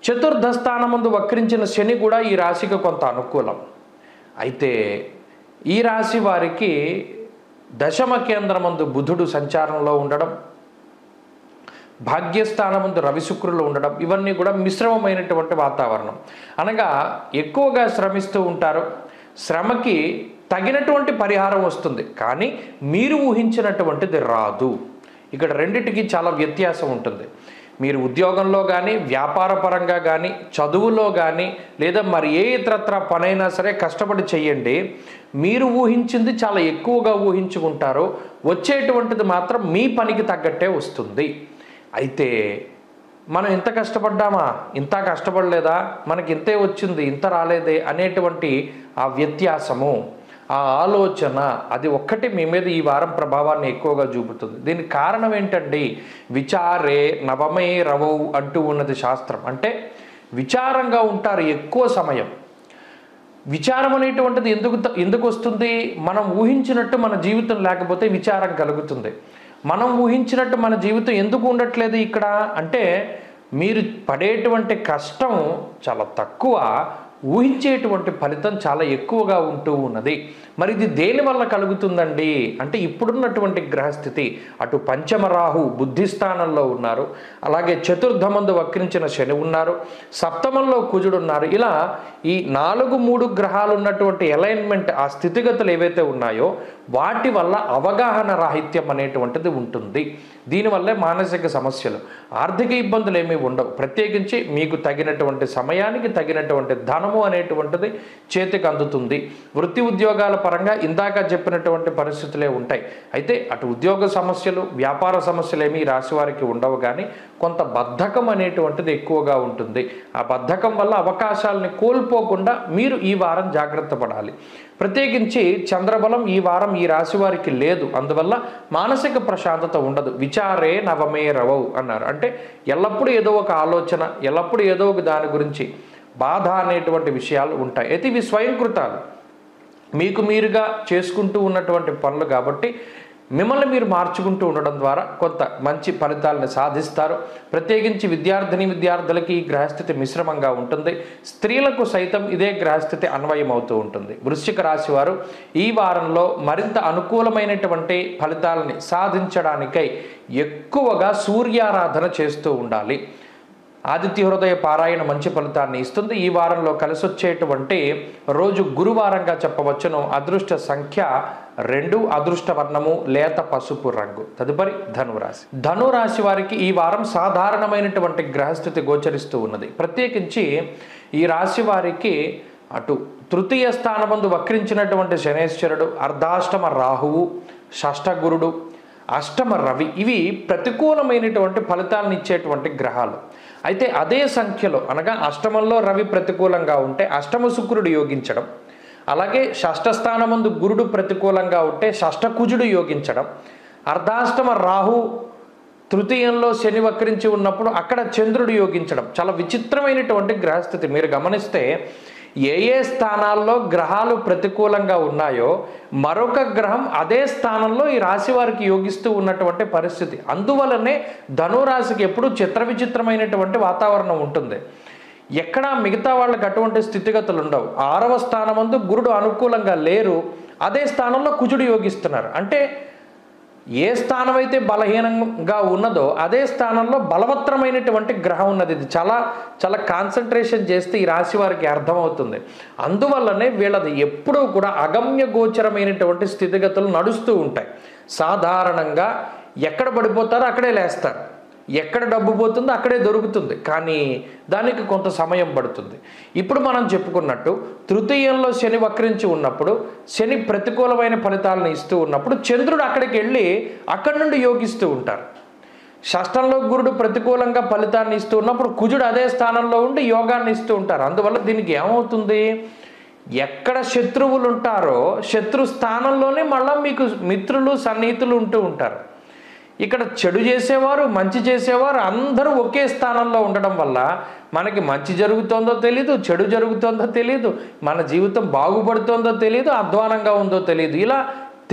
చతుర్థ స్థానమందు వక్రించిన శని కూడా ఈ రాశికి కొంత అనుకూలం. అయితే ఈ రాశి వారికి దశమ కేంద్రమందు బుధుడు సంచారంలో ఉండడం, భాగ్యస్థానమందు రవి శుక్రులు ఉండడం, ఇవన్నీ కూడా మిశ్రమమైనటువంటి వాతావరణం. అనగా ఎక్కువగా శ్రమిస్తూ ఉంటారు, శ్రమకి తగినటువంటి పరిహారం వస్తుంది, కానీ మీరు ఊహించినటువంటిది రాదు. ఇక్కడ రెండిటికి చాలా వ్యత్యాసం ఉంటుంది. మీరు ఉద్యోగంలో కానీ, వ్యాపార పరంగా కానీ, చదువులో కానీ, లేదా మరి ఏ ఇతరత్ర పనైనా సరే కష్టపడి చెయ్యండి, మీరు ఊహించింది చాలా ఎక్కువగా ఊహించుకుంటారు, వచ్చేటువంటిది మాత్రం మీ పనికి తగ్గట్టే వస్తుంది. అయితే మనం ఇంత కష్టపడ్డామా, ఇంత కష్టపడలేదా, మనకి ఇంతే వచ్చింది ఇంత రాలేదే అనేటువంటి ఆ వ్యత్యాసము, ఆ ఆలోచన, అది ఒక్కటి మీ మీద ఈ వారం ప్రభావాన్ని ఎక్కువగా చూపుతుంది. దీనికి కారణం ఏంటండి? విచారే నవమే రవౌ అంటూ ఉన్నది శాస్త్రం. అంటే విచారంగా ఉంటారు ఎక్కువ సమయం. విచారం అనేటువంటిది ఎందుకు వస్తుంది? మనం ఊహించినట్టు మన జీవితం లేకపోతే విచారం కలుగుతుంది. మనం ఊహించినట్టు మన జీవితం ఎందుకు ఉండట్లేదు ఇక్కడ అంటే, మీరు పడేటువంటి కష్టం చాలా తక్కువ, ఊహించేటువంటి ఫలితం చాలా ఎక్కువగా ఉంటూ ఉన్నది. మరి ఇది దేనివల్ల కలుగుతుందండి అంటే, ఇప్పుడున్నటువంటి గ్రహస్థితి, అటు పంచమ రాహు బుద్ధిస్థానంలో ఉన్నారు, అలాగే చతుర్థమందు వక్రించిన శని ఉన్నారు, సప్తమంలో కుజుడు ఉన్నారు. ఇలా ఈ 4-3 గ్రహాలు ఉన్నటువంటి అలైన్మెంట్, ఆ స్థితిగతులు ఏవైతే ఉన్నాయో వాటి వల్ల అవగాహన రాహిత్యం అనేటువంటిది ఉంటుంది. దీనివల్లే మానసిక సమస్యలు, ఆర్థిక ఇబ్బందులు ఏమీ ఉండవు. ప్రత్యేకించి మీకు తగినటువంటి సమయానికి తగినటువంటి ధనము అనేటువంటిది చేతికి అందుతుంది. వృత్తి ఉద్యోగాల పరంగా ఇందాక చెప్పినటువంటి పరిస్థితులే ఉంటాయి. అయితే అటు ఉద్యోగ సమస్యలు, వ్యాపార సమస్యలు ఏమీ రాశి వారికి ఉండవు, కానీ కొంత బద్ధకం అనేటువంటిది ఎక్కువగా ఉంటుంది. ఆ బద్ధకం వల్ల అవకాశాలని కోల్పోకుండా మీరు ఈ వారం జాగ్రత్త పడాలి. ప్రత్యేకించి చంద్రబలం ఈ వారం ఈ రాశి వారికి లేదు, అందువల్ల మానసిక ప్రశాంతత ఉండదు. విచారే నవమే రవౌ అన్నారు అంటే, ఎల్లప్పుడూ ఏదో ఒక ఆలోచన, ఎల్లప్పుడూ ఏదో ఒక దాని గురించి బాధ అనేటువంటి విషయాలు ఉంటాయి. అయితే ఇవి స్వయంకృతాలు, మీకు మీరుగా చేసుకుంటూ ఉన్నటువంటి పనులు కాబట్టి మిమ్మల్ని మీరు మార్చుకుంటూ ఉండడం ద్వారా కొంత మంచి ఫలితాలను సాధిస్తారు. ప్రత్యేకించి విద్యార్థులకి ఈ గ్రహస్థితి మిశ్రమంగా ఉంటుంది. స్త్రీలకు సైతం ఇదే గ్రహస్థితి అన్వయం అవుతూ ఉంటుంది. వృశ్చిక రాశి వారు ఈ వారంలో మరింత అనుకూలమైనటువంటి ఫలితాలని సాధించడానికై ఎక్కువగా సూర్యారాధన చేస్తూ ఉండాలి. ఆదిత్య హృదయ పారాయణ మంచి ఫలితాన్ని ఇస్తుంది. ఈ వారంలో కలిసి వచ్చేటువంటి రోజు గురువారంగా చెప్పవచ్చును. అదృష్ట సంఖ్య 2, అదృష్ట వర్ణము లేత పసుపు రంగు. తదుపరి ధనురాశి. ధనురాశి వారికి ఈ వారం సాధారణమైనటువంటి గ్రహస్థితి గోచరిస్తూ ఉన్నది. ప్రత్యేకించి ఈ రాశి వారికి అటు తృతీయ స్థానమందు వక్రించినటువంటి శనేశ్వరుడు, అర్ధాష్టమ రాహువు, షష్ఠ గురుడు, అష్టమ రవి, ఇవి ప్రతికూలమైనటువంటి ఫలితాలను ఇచ్చేటువంటి గ్రహాలు. అయితే అదే సంఖ్యలో అనగా అష్టమంలో రవి ప్రతికూలంగా ఉంటే అష్టమ శుక్రుడు యోగించడం, అలాగే షష్ఠ స్థానమందు గురుడు ప్రతికూలంగా ఉంటే షష్ఠ కుజుడు యోగించడం, అర్ధాష్టమ రాహు తృతీయంలో శని వక్రించి ఉన్నప్పుడు అక్కడ చంద్రుడు యోగించడం, చాలా విచిత్రమైనటువంటి గ్రహస్థితి. మీరు గమనిస్తే ఏ స్థానాల్లో గ్రహాలు ప్రతికూలంగా ఉన్నాయో మరొక గ్రహం అదే స్థానంలో ఈ రాశి వారికి యోగిస్తూ ఉన్నటువంటి పరిస్థితి. అందువలనే ధనురాశికి ఎప్పుడూ చిత్రవిచిత్రమైనటువంటి వాతావరణం ఉంటుంది. ఎక్కడా మిగతా వాళ్ళకి అటువంటి స్థితిగతులు ఉండవు. 6వ స్థానమందు గురుడు అనుకూలంగా లేరు, అదే స్థానంలో కుజుడు యోగిస్తున్నారు. అంటే ఏ స్థానం అయితే బలహీనంగా ఉన్నదో అదే స్థానంలో బలవత్తరమైనటువంటి గ్రహం ఉన్నది. ఇది చాలా చాలా కాన్సన్ట్రేషన్ చేస్తే ఈ రాశి వారికి అర్థమవుతుంది. అందువల్లనే వీళ్ళది ఎప్పుడూ కూడా అగమ్య గోచరమైనటువంటి స్థితిగతులు నడుస్తూ ఉంటాయి. సాధారణంగా ఎక్కడ పడిపోతారో అక్కడే లేస్తారు, ఎక్కడ డబ్బు పోతుందో అక్కడే దొరుకుతుంది, కానీ దానికి కొంత సమయం పడుతుంది. ఇప్పుడు మనం చెప్పుకున్నట్టు తృతీయంలో శని వక్రించి ఉన్నప్పుడు, శని ప్రతికూలమైన ఫలితాలను ఇస్తూ ఉన్నప్పుడు చంద్రుడు అక్కడికి వెళ్ళి అక్కడి నుండి యోగిస్తూ ఉంటారు. షష్ఠంలో గురుడు ప్రతికూలంగా ఫలితాన్ని ఇస్తూ ఉన్నప్పుడు కుజుడు అదే స్థానంలో ఉండి యోగాన్ని ఇస్తూ ఉంటారు. అందువల్ల దీనికి ఏమవుతుంది, ఎక్కడ శత్రువులు ఉంటారో శత్రు స్థానంలోనే మళ్ళీ మీకు మిత్రులు సన్నిహితులు ఉంటూ ఉంటారు. ఇక్కడ చెడు చేసేవారు మంచి చేసేవారు అందరూ ఒకే స్థానంలో ఉండడం వల్ల మనకి మంచి జరుగుతుందో తెలీదు, చెడు జరుగుతుందో తెలీదు, మన జీవితం బాగుపడుతుందో తెలీదు, అధ్వానంగా ఉందో తెలీదు. ఇలా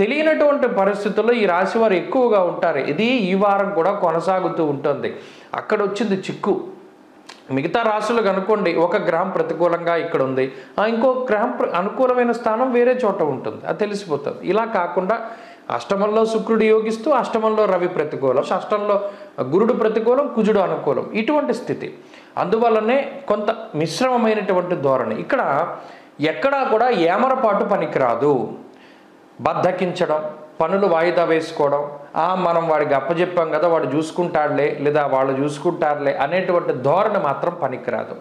తెలియనటువంటి పరిస్థితుల్లో ఈ రాశి వారు ఎక్కువగా ఉంటారు. ఇది ఈ వారం కూడా కొనసాగుతూ ఉంటుంది. అక్కడ వచ్చింది చిక్కు. మిగతా రాశులకు అనుకోండి, ఒక గ్రహం ప్రతికూలంగా ఇక్కడ ఉంది, ఇంకో గ్రహం అనుకూలమైన స్థానం వేరే చోట ఉంటుంది, అది తెలిసిపోతుంది. ఇలా కాకుండా అష్టమంలో శుక్రుడు యోగిస్తూ అష్టమంలో రవి ప్రతికూలం, షష్టంలో గురుడు ప్రతికూలం, కుజుడు అనుకూలం, ఇటువంటి స్థితి. అందువల్లనే కొంత మిశ్రమమైనటువంటి ధోరణి. ఇక్కడ ఎక్కడా కూడా ఏమరపాటు పనికిరాదు. బద్ధకించడం, పనులు వాయిదా వేసుకోవడం, మనం వాడికి అప్పచెప్పాం కదా వాడు చూసుకుంటాడులే లేదా వాళ్ళు చూసుకుంటారులే అనేటువంటి ధోరణి మాత్రం పనికిరాదు.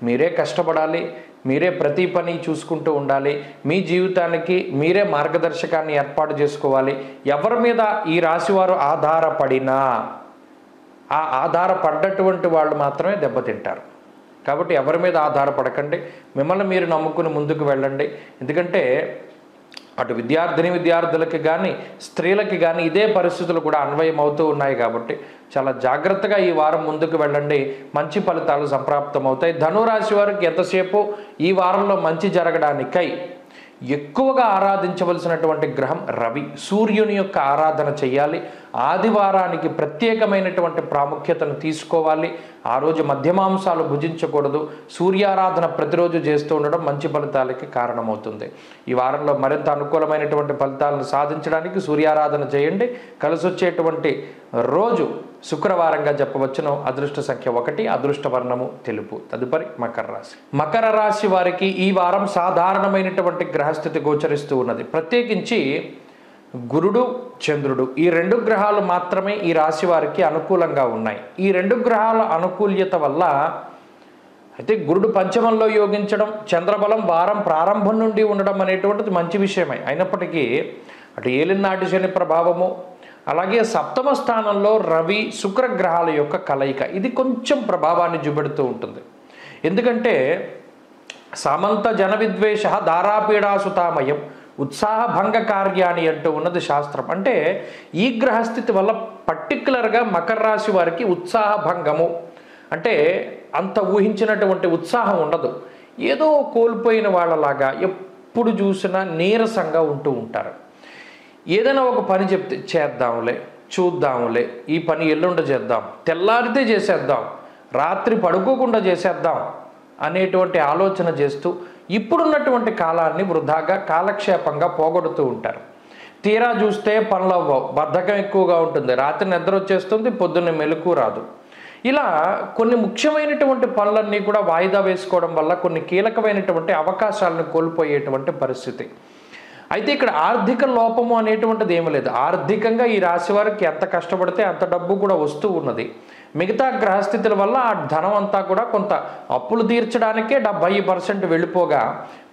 మీరే కష్టపడాలి, మీరే ప్రతి పని చూసుకుంటూ ఉండాలి, మీ జీవితానికి మీరే మార్గదర్శకాన్ని ఏర్పాటు చేసుకోవాలి. ఎవరి మీద ఈ రాశివారు ఆధారపడినా ఆ ఆధారపడ్డటువంటి వాళ్ళు మాత్రమే దెబ్బతింటారు. కాబట్టి ఎవరి మీద ఆధారపడకండి, మిమ్మల్ని మీరు నమ్ముకుని ముందుకు వెళ్ళండి. ఎందుకంటే అటు విద్యార్థులకి కానీ స్త్రీలకి కానీ ఇదే పరిస్థితులు కూడా అన్వయం అవుతూ ఉన్నాయి. కాబట్టి చాలా జాగ్రత్తగా ఈ వారం ముందుకు వెళ్ళండి, మంచి ఫలితాలు సంప్రాప్తమవుతాయి. ధనురాశి వారికి ఎంతసేపు ఈ వారంలో మంచి జరగడానికై ఎక్కువగా ఆరాధించవలసినటువంటి గ్రహం రవి. సూర్యుని యొక్క ఆరాధన చేయాలి. ఆదివారానికి ప్రత్యేకమైనటువంటి ప్రాముఖ్యతను తీసుకోవాలి. ఆ రోజు మధ్యమాంసాలు భుజించకూడదు. సూర్యారాధన ప్రతిరోజు చేస్తూ ఉండడం మంచి ఫలితాలకి కారణమవుతుంది. ఈ వారంలో మరింత అనుకూలమైనటువంటి ఫలితాలను సాధించడానికి సూర్యారాధన చేయండి. కలిసొచ్చేటువంటి రోజు శుక్రవారంగా చెప్పవచ్చును. అదృష్ట సంఖ్య 1, అదృష్ట వర్ణము తెలుపు. తదుపరి మకర రాశి. మకర రాశి వారికి ఈ వారం సాధారణమైనటువంటి గ్రహస్థితి గోచరిస్తూ ఉన్నది. ప్రత్యేకించి గురుడు, చంద్రుడు ఈ 2 గ్రహాలు మాత్రమే ఈ రాశి వారికి అనుకూలంగా ఉన్నాయి. ఈ 2 గ్రహాల అనుకూల్యత వల్ల అయితే గురుడు పంచమంలో యోగించడం, చంద్రబలం వారం ప్రారంభం నుండి ఉండడం అనేటువంటిది మంచి విషయమే. అయినప్పటికీ అటు ఏలినాటి శని ప్రభావము, అలాగే సప్తమ స్థానంలో రవి శుక్ర గ్రహాల యొక్క కలయిక ఇది కొంచెం ప్రభావాన్ని చూపెడుతూ ఉంటుంది. ఎందుకంటే సామంత జన విద్వేష దారాపీడాసుతామయం ఉత్సాహ భంగ కార్యాన్ని అంటూ ఉన్నది శాస్త్రం. అంటే ఈ గ్రహస్థితి వల్ల పర్టికులర్గా మకర రాశి వారికి ఉత్సాహ భంగము అంటే అంత ఊహించినటువంటి ఉత్సాహం ఉండదు. ఏదో కోల్పోయిన వాళ్ళలాగా ఎప్పుడు చూసినా నీరసంగా ఉంటూ ఉంటారు. ఏదైనా ఒక పని చెప్తే చేద్దాంలే, చూద్దాంలే, ఈ పని ఎల్లుండ చేద్దాం, తెల్లారితే చేసేద్దాం, రాత్రి పడుకోకుండా చేసేద్దాం అనేటువంటి ఆలోచన చేస్తూ ఇప్పుడున్నటువంటి కాలాన్ని వృధాగా కాలక్షేపంగా పోగొడుతూ ఉంటారు. తీరా చూస్తే పనులు అవ్వవు, బద్ధకం ఎక్కువగా ఉంటుంది, రాత్రి నిద్ర వచ్చేస్తుంది, పొద్దున్న మెలకు రాదు. ఇలా కొన్ని ముఖ్యమైనటువంటి పనులన్నీ కూడా వాయిదా వేసుకోవడం వల్ల కొన్ని కీలకమైనటువంటి అవకాశాలను కోల్పోయేటువంటి పరిస్థితి. అయితే ఇక్కడ ఆర్థిక లోపము అనేటువంటిది ఏమీ లేదు. ఆర్థికంగా ఈ రాశి వారికి ఎంత కష్టపడితే అంత డబ్బు కూడా వస్తూ ఉన్నది. మిగతా గ్రహస్థితుల వల్ల ఆ ధనం అంతా కూడా కొంత అప్పులు తీర్చడానికే 70% వెళ్ళిపోగా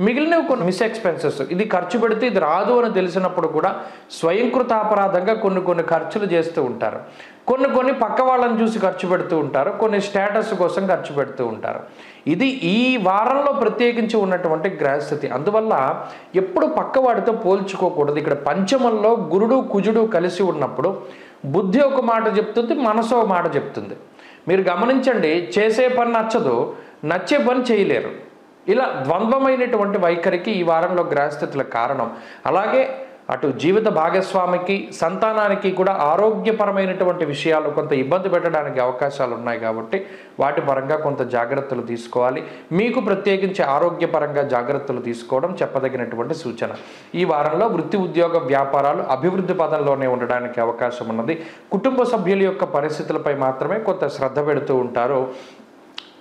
మిగిలినవి కొన్ని మిస్ ఎక్స్పెన్సెస్, ఇది ఖర్చు పెడితే ఇది రాదు అని తెలిసినప్పుడు కూడా స్వయంకృతాపరాధంగా కొన్ని ఖర్చులు చేస్తూ ఉంటారు. కొన్ని పక్క వాళ్ళని చూసి ఖర్చు పెడుతూ ఉంటారు, కొన్ని స్టేటస్ కోసం ఖర్చు పెడుతూ ఉంటారు. ఇది ఈ వారంలో ప్రత్యేకించి ఉన్నటువంటి గ్రహస్థితి. అందువల్ల ఎప్పుడు పక్కవాడితో పోల్చుకోకూడదు. ఇక్కడ పంచమంలో గురుడు కుజుడు కలిసి ఉన్నప్పుడు బుద్ధి ఒక మాట చెప్తుంది, మనసు ఒక మాట చెప్తుంది. మీరు గమనించండి, చేసే పని నచ్చదు, నచ్చే పని చేయలేరు. ఇలా ద్వంద్వమైనటువంటి వైఖరికి ఈ వారంలో గ్రహస్థితుల కారణం. అలాగే అటు జీవిత భాగస్వామికి సంతానానికి కూడా ఆరోగ్యపరమైనటువంటి విషయాలు కొంత ఇబ్బంది పెట్టడానికి అవకాశాలు ఉన్నాయి. కాబట్టి వాటి పరంగా కొంత జాగ్రత్తలు తీసుకోవాలి. మీకు ప్రత్యేకించి ఆరోగ్యపరంగా జాగ్రత్తలు తీసుకోవడం చెప్పదగినటువంటి సూచన. ఈ వారంలో వృత్తి ఉద్యోగ వ్యాపారాలు అభివృద్ధి పదంలోనే ఉండడానికి అవకాశం ఉన్నది. కుటుంబ సభ్యుల యొక్క పరిస్థితులపై మాత్రమే కొంత శ్రద్ధ పెడుతూ ఉంటారు.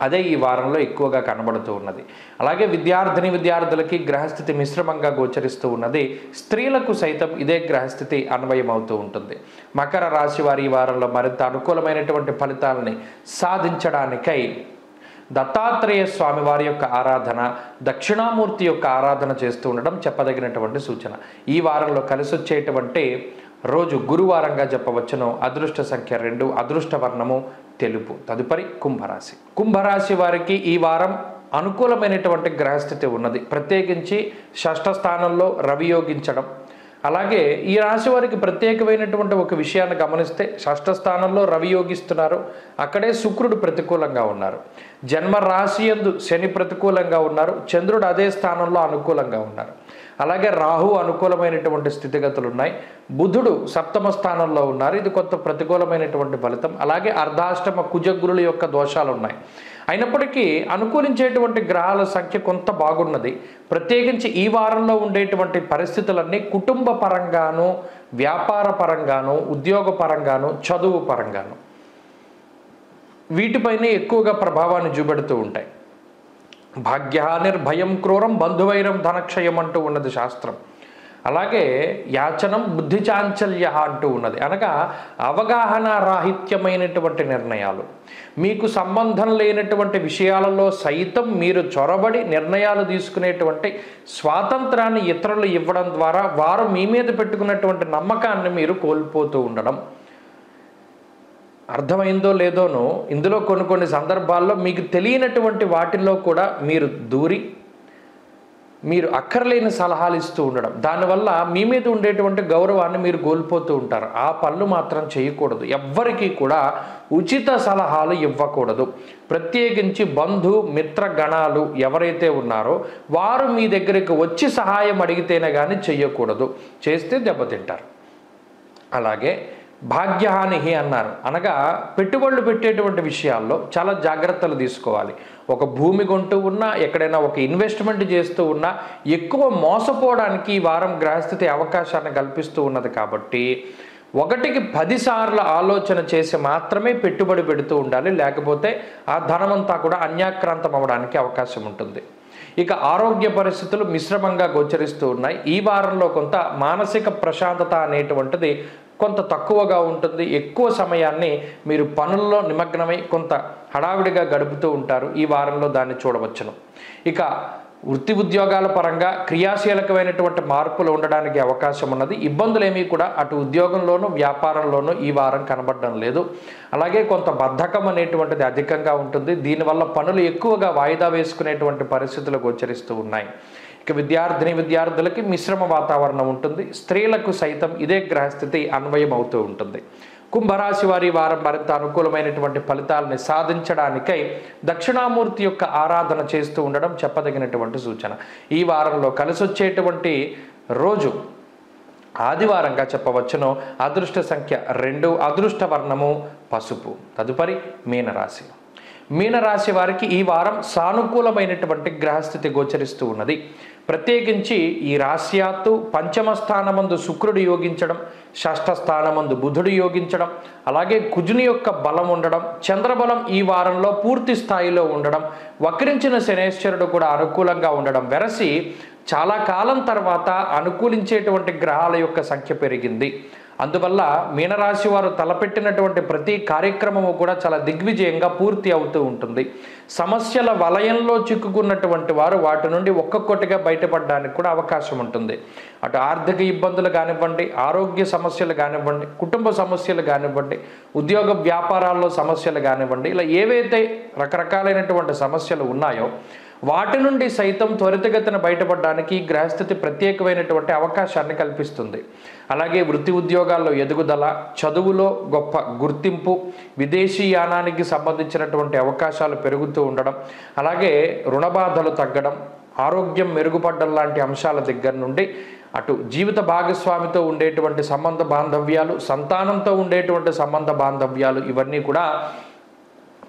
అదే ఈ వారంలో ఎక్కువగా కనబడుతూ ఉన్నది. అలాగే విద్యార్థులకి గ్రహస్థితి మిశ్రమంగా గోచరిస్తూ ఉన్నది. స్త్రీలకు సైతం ఇదే గ్రహస్థితి అన్వయం అవుతూ ఉంటుంది. మకర రాశి వారి ఈ వారంలో మరింత అనుకూలమైనటువంటి ఫలితాలని సాధించడానికై దత్తాత్రేయ స్వామి వారి యొక్క ఆరాధన, దక్షిణామూర్తి యొక్క ఆరాధన చేస్తూ ఉండడం చెప్పదగినటువంటి సూచన. ఈ వారంలో కలిసొచ్చేటువంటి రోజు గురువారంగా చెప్పవచ్చును. అదృష్ట సంఖ్య 2, అదృష్ట వర్ణము తెలుపు. తదుపరి కుంభరాశి. కుంభరాశి వారికి ఈ వారం అనుకూలమైనటువంటి గ్రహస్థితి ఉన్నది. ప్రత్యేకించి షష్ఠ స్థానంలో రవి యోగించడం. అలాగే ఈ రాశి వారికి ప్రత్యేకమైనటువంటి ఒక విషయాన్ని గమనిస్తే షష్ఠ స్థానంలో రవి యోగిస్తున్నారు, అక్కడే శుక్రుడు ప్రతికూలంగా ఉన్నారు. జన్మ రాశి యందు శని ప్రతికూలంగా ఉన్నారు, చంద్రుడు అదే స్థానంలో అనుకూలంగా ఉన్నారు. అలాగే రాహు అనుకూలమైనటువంటి స్థితిగతులు ఉన్నాయి. బుధుడు సప్తమ స్థానంలో ఉన్నారు, ఇది కొంత ప్రతికూలమైనటువంటి ఫలితం. అలాగే అర్ధాష్టమ కుజగురుల యొక్క దోషాలు ఉన్నాయి. అయినప్పటికీ అనుకూలించేటువంటి గ్రహాల సంఖ్య కొంత బాగున్నది. ప్రత్యేకించి ఈ వారంలో ఉండేటువంటి పరిస్థితులన్నీ కుటుంబ పరంగాను, వ్యాపార పరంగాను, ఉద్యోగ పరంగాను, చదువు పరంగాను వీటిపైనే ఎక్కువగా ప్రభావాన్ని చూపెడుతూ ఉంటాయి. భాగ్యహానిర్భయం క్రూరం బంధువైరం ధనక్షయం అంటూ ఉన్నది శాస్త్రం. అలాగే యాచనం బుద్ధి చాంచల్య అంటూ ఉన్నది. అనగా అవగాహన రాహిత్యమైనటువంటి నిర్ణయాలు, మీకు సంబంధం లేనటువంటి విషయాలలో సైతం మీరు చొరబడి నిర్ణయాలు తీసుకునేటువంటి స్వాతంత్రాన్ని ఇతరులు ఇవ్వడం ద్వారా వారు మీ మీద పెట్టుకున్నటువంటి నమ్మకాన్ని మీరు కోల్పోతూ ఉండడం. అర్థమైందో లేదోనో ఇందులో కొన్ని సందర్భాల్లో మీకు తెలియనటువంటి వాటిల్లో కూడా మీరు దూరి మీరు అక్కర్లేని సలహాలు ఇస్తూ ఉండడం, దానివల్ల మీ మీద ఉండేటువంటి గౌరవాన్ని మీరు కోల్పోతూ ఉంటారు. ఆ పనులు మాత్రం చేయకూడదు. ఎవ్వరికీ కూడా ఉచిత సలహాలు ఇవ్వకూడదు. ప్రత్యేకించి బంధు మిత్ర గణాలు ఎవరైతే ఉన్నారో వారు మీ దగ్గరికి వచ్చి సహాయం అడిగితేనే కానీ చెయ్యకూడదు. చేస్తే దెబ్బతింటారు. అలాగే భాగ్యహాని అన్నారు. అనగా పెట్టుబడులు పెట్టేటువంటి విషయాల్లో చాలా జాగ్రత్తలు తీసుకోవాలి. ఒక భూమి కొంటూ ఉన్నా, ఎక్కడైనా ఒక ఇన్వెస్ట్మెంట్ చేస్తూ ఉన్నా ఎక్కువ మోసపోవడానికి ఈ వారం గ్రహస్థితి అవకాశాన్ని కల్పిస్తూ ఉన్నది. కాబట్టి 1కి 10 సార్లు ఆలోచన చేసి మాత్రమే పెట్టుబడి పెడుతూ ఉండాలి. లేకపోతే ఆ ధనమంతా కూడా అన్యాక్రాంతం అవ్వడానికి అవకాశం ఉంటుంది. ఇక ఆరోగ్య పరిస్థితులు మిశ్రమంగా గోచరిస్తూ ఉన్నాయి. ఈ వారంలో కొంత మానసిక ప్రశాంతత అనేటువంటిది కొంత తక్కువగా ఉంటుంది. ఎక్కువ సమయాన్ని మీరు పనుల్లో నిమగ్నమై కొంత హడావిడిగా గడుపుతూ ఉంటారు. ఈ వారంలో దాన్ని చూడవచ్చును. ఇక వృత్తి ఉద్యోగాల పరంగా క్రియాశీలకమైనటువంటి మార్పులు ఉండడానికి అవకాశం ఉన్నది. ఇబ్బందులేమీ కూడా అటు ఉద్యోగంలోనూ వ్యాపారంలోనూ ఈ వారం కనబడడం లేదు. అలాగే కొంత బద్ధకం అనేటువంటిది అధికంగా ఉంటుంది. దీనివల్ల పనులు ఎక్కువగా వాయిదా వేసుకునేటువంటి పరిస్థితులు గోచరిస్తూ ఉన్నాయి. ఇక విద్యార్థులకి మిశ్రమ వాతావరణం ఉంటుంది. స్త్రీలకు సైతం ఇదే గ్రహస్థితి అన్వయం అవుతూ ఉంటుంది. కుంభరాశి వారి వారం మరింత అనుకూలమైనటువంటి ఫలితాలని సాధించడానికై దక్షిణామూర్తి యొక్క ఆరాధన చేస్తూ ఉండడం చెప్పదగినటువంటి సూచన. ఈ వారంలో కలిసొచ్చేటువంటి రోజు ఆదివారంగా చెప్పవచ్చును. అదృష్ట సంఖ్య 2, అదృష్ట వర్ణము పసుపు. తదుపరి మీనరాశి. మీనరాశి వారికి ఈ వారం సానుకూలమైనటువంటి గ్రహస్థితి గోచరిస్తూ ఉన్నది. ప్రత్యేకించి ఈ రాశ్యాత్తు పంచమ స్థానమందు శుక్రుడు యోగించడం, షష్ఠ స్థానమందు బుధుడు యోగించడం, అలాగే కుజుని యొక్క బలం ఉండడం, చంద్రబలం ఈ వారంలో పూర్తి స్థాయిలో ఉండడం, వక్రించిన శనేశ్వరుడు కూడా అనుకూలంగా ఉండడం వెరసి చాలా కాలం తర్వాత అనుకూలించేటువంటి గ్రహాల యొక్క సంఖ్య పెరిగింది. అందువల్ల మీనరాశి వారు తలపెట్టినటువంటి ప్రతి కార్యక్రమము కూడా చాలా దిగ్విజయంగా పూర్తి అవుతూ ఉంటుంది. సమస్యల వలయంలో చిక్కుకున్నటువంటి వారు వాటి నుండి ఒక్కొక్కటిగా బయటపడడానికి కూడా అవకాశం ఉంటుంది. అటు ఆర్థిక ఇబ్బందులు కానివ్వండి, ఆరోగ్య సమస్యలు కానివ్వండి, కుటుంబ సమస్యలు కానివ్వండి, ఉద్యోగ వ్యాపారాల్లో సమస్యలు కానివ్వండి, ఇలా ఏవైతే రకరకాలైనటువంటి సమస్యలు ఉన్నాయో వాటి నుండి సైతం త్వరితగతిన బయటపడడానికి గ్రహస్థితి ప్రత్యేకమైనటువంటి అవకాశాన్ని కల్పిస్తుంది. అలాగే వృత్తి ఉద్యోగాల్లో ఎదుగుదల, చదువులో గొప్ప గుర్తింపు, విదేశీయానానికి సంబంధించినటువంటి అవకాశాలు పెరుగుతూ ఉండడం, అలాగే రుణబాధలు తగ్గడం, ఆరోగ్యం మెరుగుపడడం లాంటి అంశాల దగ్గర నుండి అటు జీవిత భాగస్వామితో ఉండేటువంటి సంబంధ బాంధవ్యాలు, సంతానంతో ఉండేటువంటి సంబంధ బాంధవ్యాలు ఇవన్నీ కూడా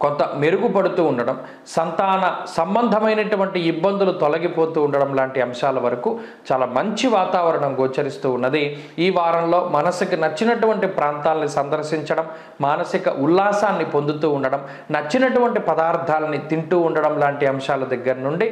కొంత మెరుగుపడుతూ ఉండడం, సంతాన సంబంధమైనటువంటి ఇబ్బందులు తొలగిపోతూ ఉండడం లాంటి అంశాల వరకు చాలా మంచి వాతావరణం గోచరిస్తూ ఉన్నది. ఈ వారంలో మనసుకి నచ్చినటువంటి ప్రాంతాలని సందర్శించడం, మానసిక ఉల్లాసాన్ని పొందుతూ ఉండడం, నచ్చినటువంటి పదార్థాలని తింటూ ఉండడం లాంటి అంశాల దగ్గర నుండి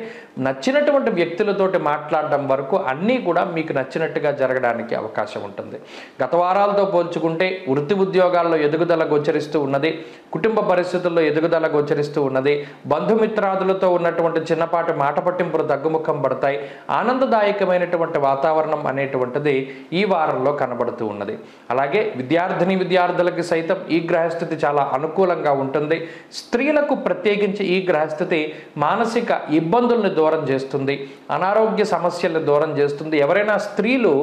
నచ్చినటువంటి వ్యక్తులతోటి మాట్లాడడం వరకు అన్నీ కూడా మీకు నచ్చినట్టుగా జరగడానికి అవకాశం ఉంటుంది. గత వారాలతో పోల్చుకుంటే వృత్తి ఉద్యోగాల్లో ఎదుగుదల గోచరిస్తూ ఉన్నది. కుటుంబ పరిస్థితుల్లో ఎదుగుదల గోచరిస్తూ ఉన్నది. బంధుమిత్రాదులతో ఉన్నటువంటి చిన్నపాటి మాట పట్టింపులు తగ్గుముఖం పడతాయి. ఆనందదాయకమైనటువంటి వాతావరణం అనేటువంటిది ఈ వారంలో కనబడుతూ ఉన్నది. అలాగే విద్యార్థులకి సైతం ఈ గ్రహస్థితి చాలా అనుకూలంగా ఉంటుంది. స్త్రీలకు ప్రత్యేకించి ఈ గ్రహస్థితి మానసిక ఇబ్బందుల్ని దూరం చేస్తుంది, అనారోగ్య సమస్యల్ని దూరం చేస్తుంది. ఎవరైనా స్త్రీలు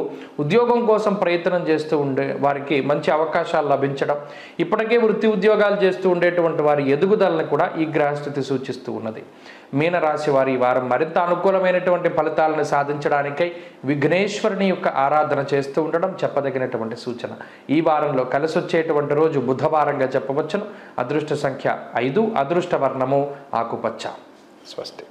ఉద్యోగం కోసం ప్రయత్నం చేస్తూ ఉండే వారికి మంచి అవకాశాలు లభించడం, ఇప్పటికే వృత్తి ఉద్యోగాలు చేస్తూ ఉండేటువంటి వారి ఎదుగుదలను కూడా ఈ గ్రహస్థితి సూచిస్తూ ఉన్నది. మీనరాశి వారి వారం మరింత అనుకూలమైనటువంటి ఫలితాలను సాధించడానికై విఘ్నేశ్వరుని యొక్క ఆరాధన చేస్తూ ఉండడం చెప్పదగినటువంటి సూచన. ఈ వారంలో కలిసొచ్చేటువంటి రోజు బుధవారంగా చెప్పవచ్చును. అదృష్ట సంఖ్య 5, అదృష్ట వర్ణము ఆకుపచ్చ. స్వస్తి.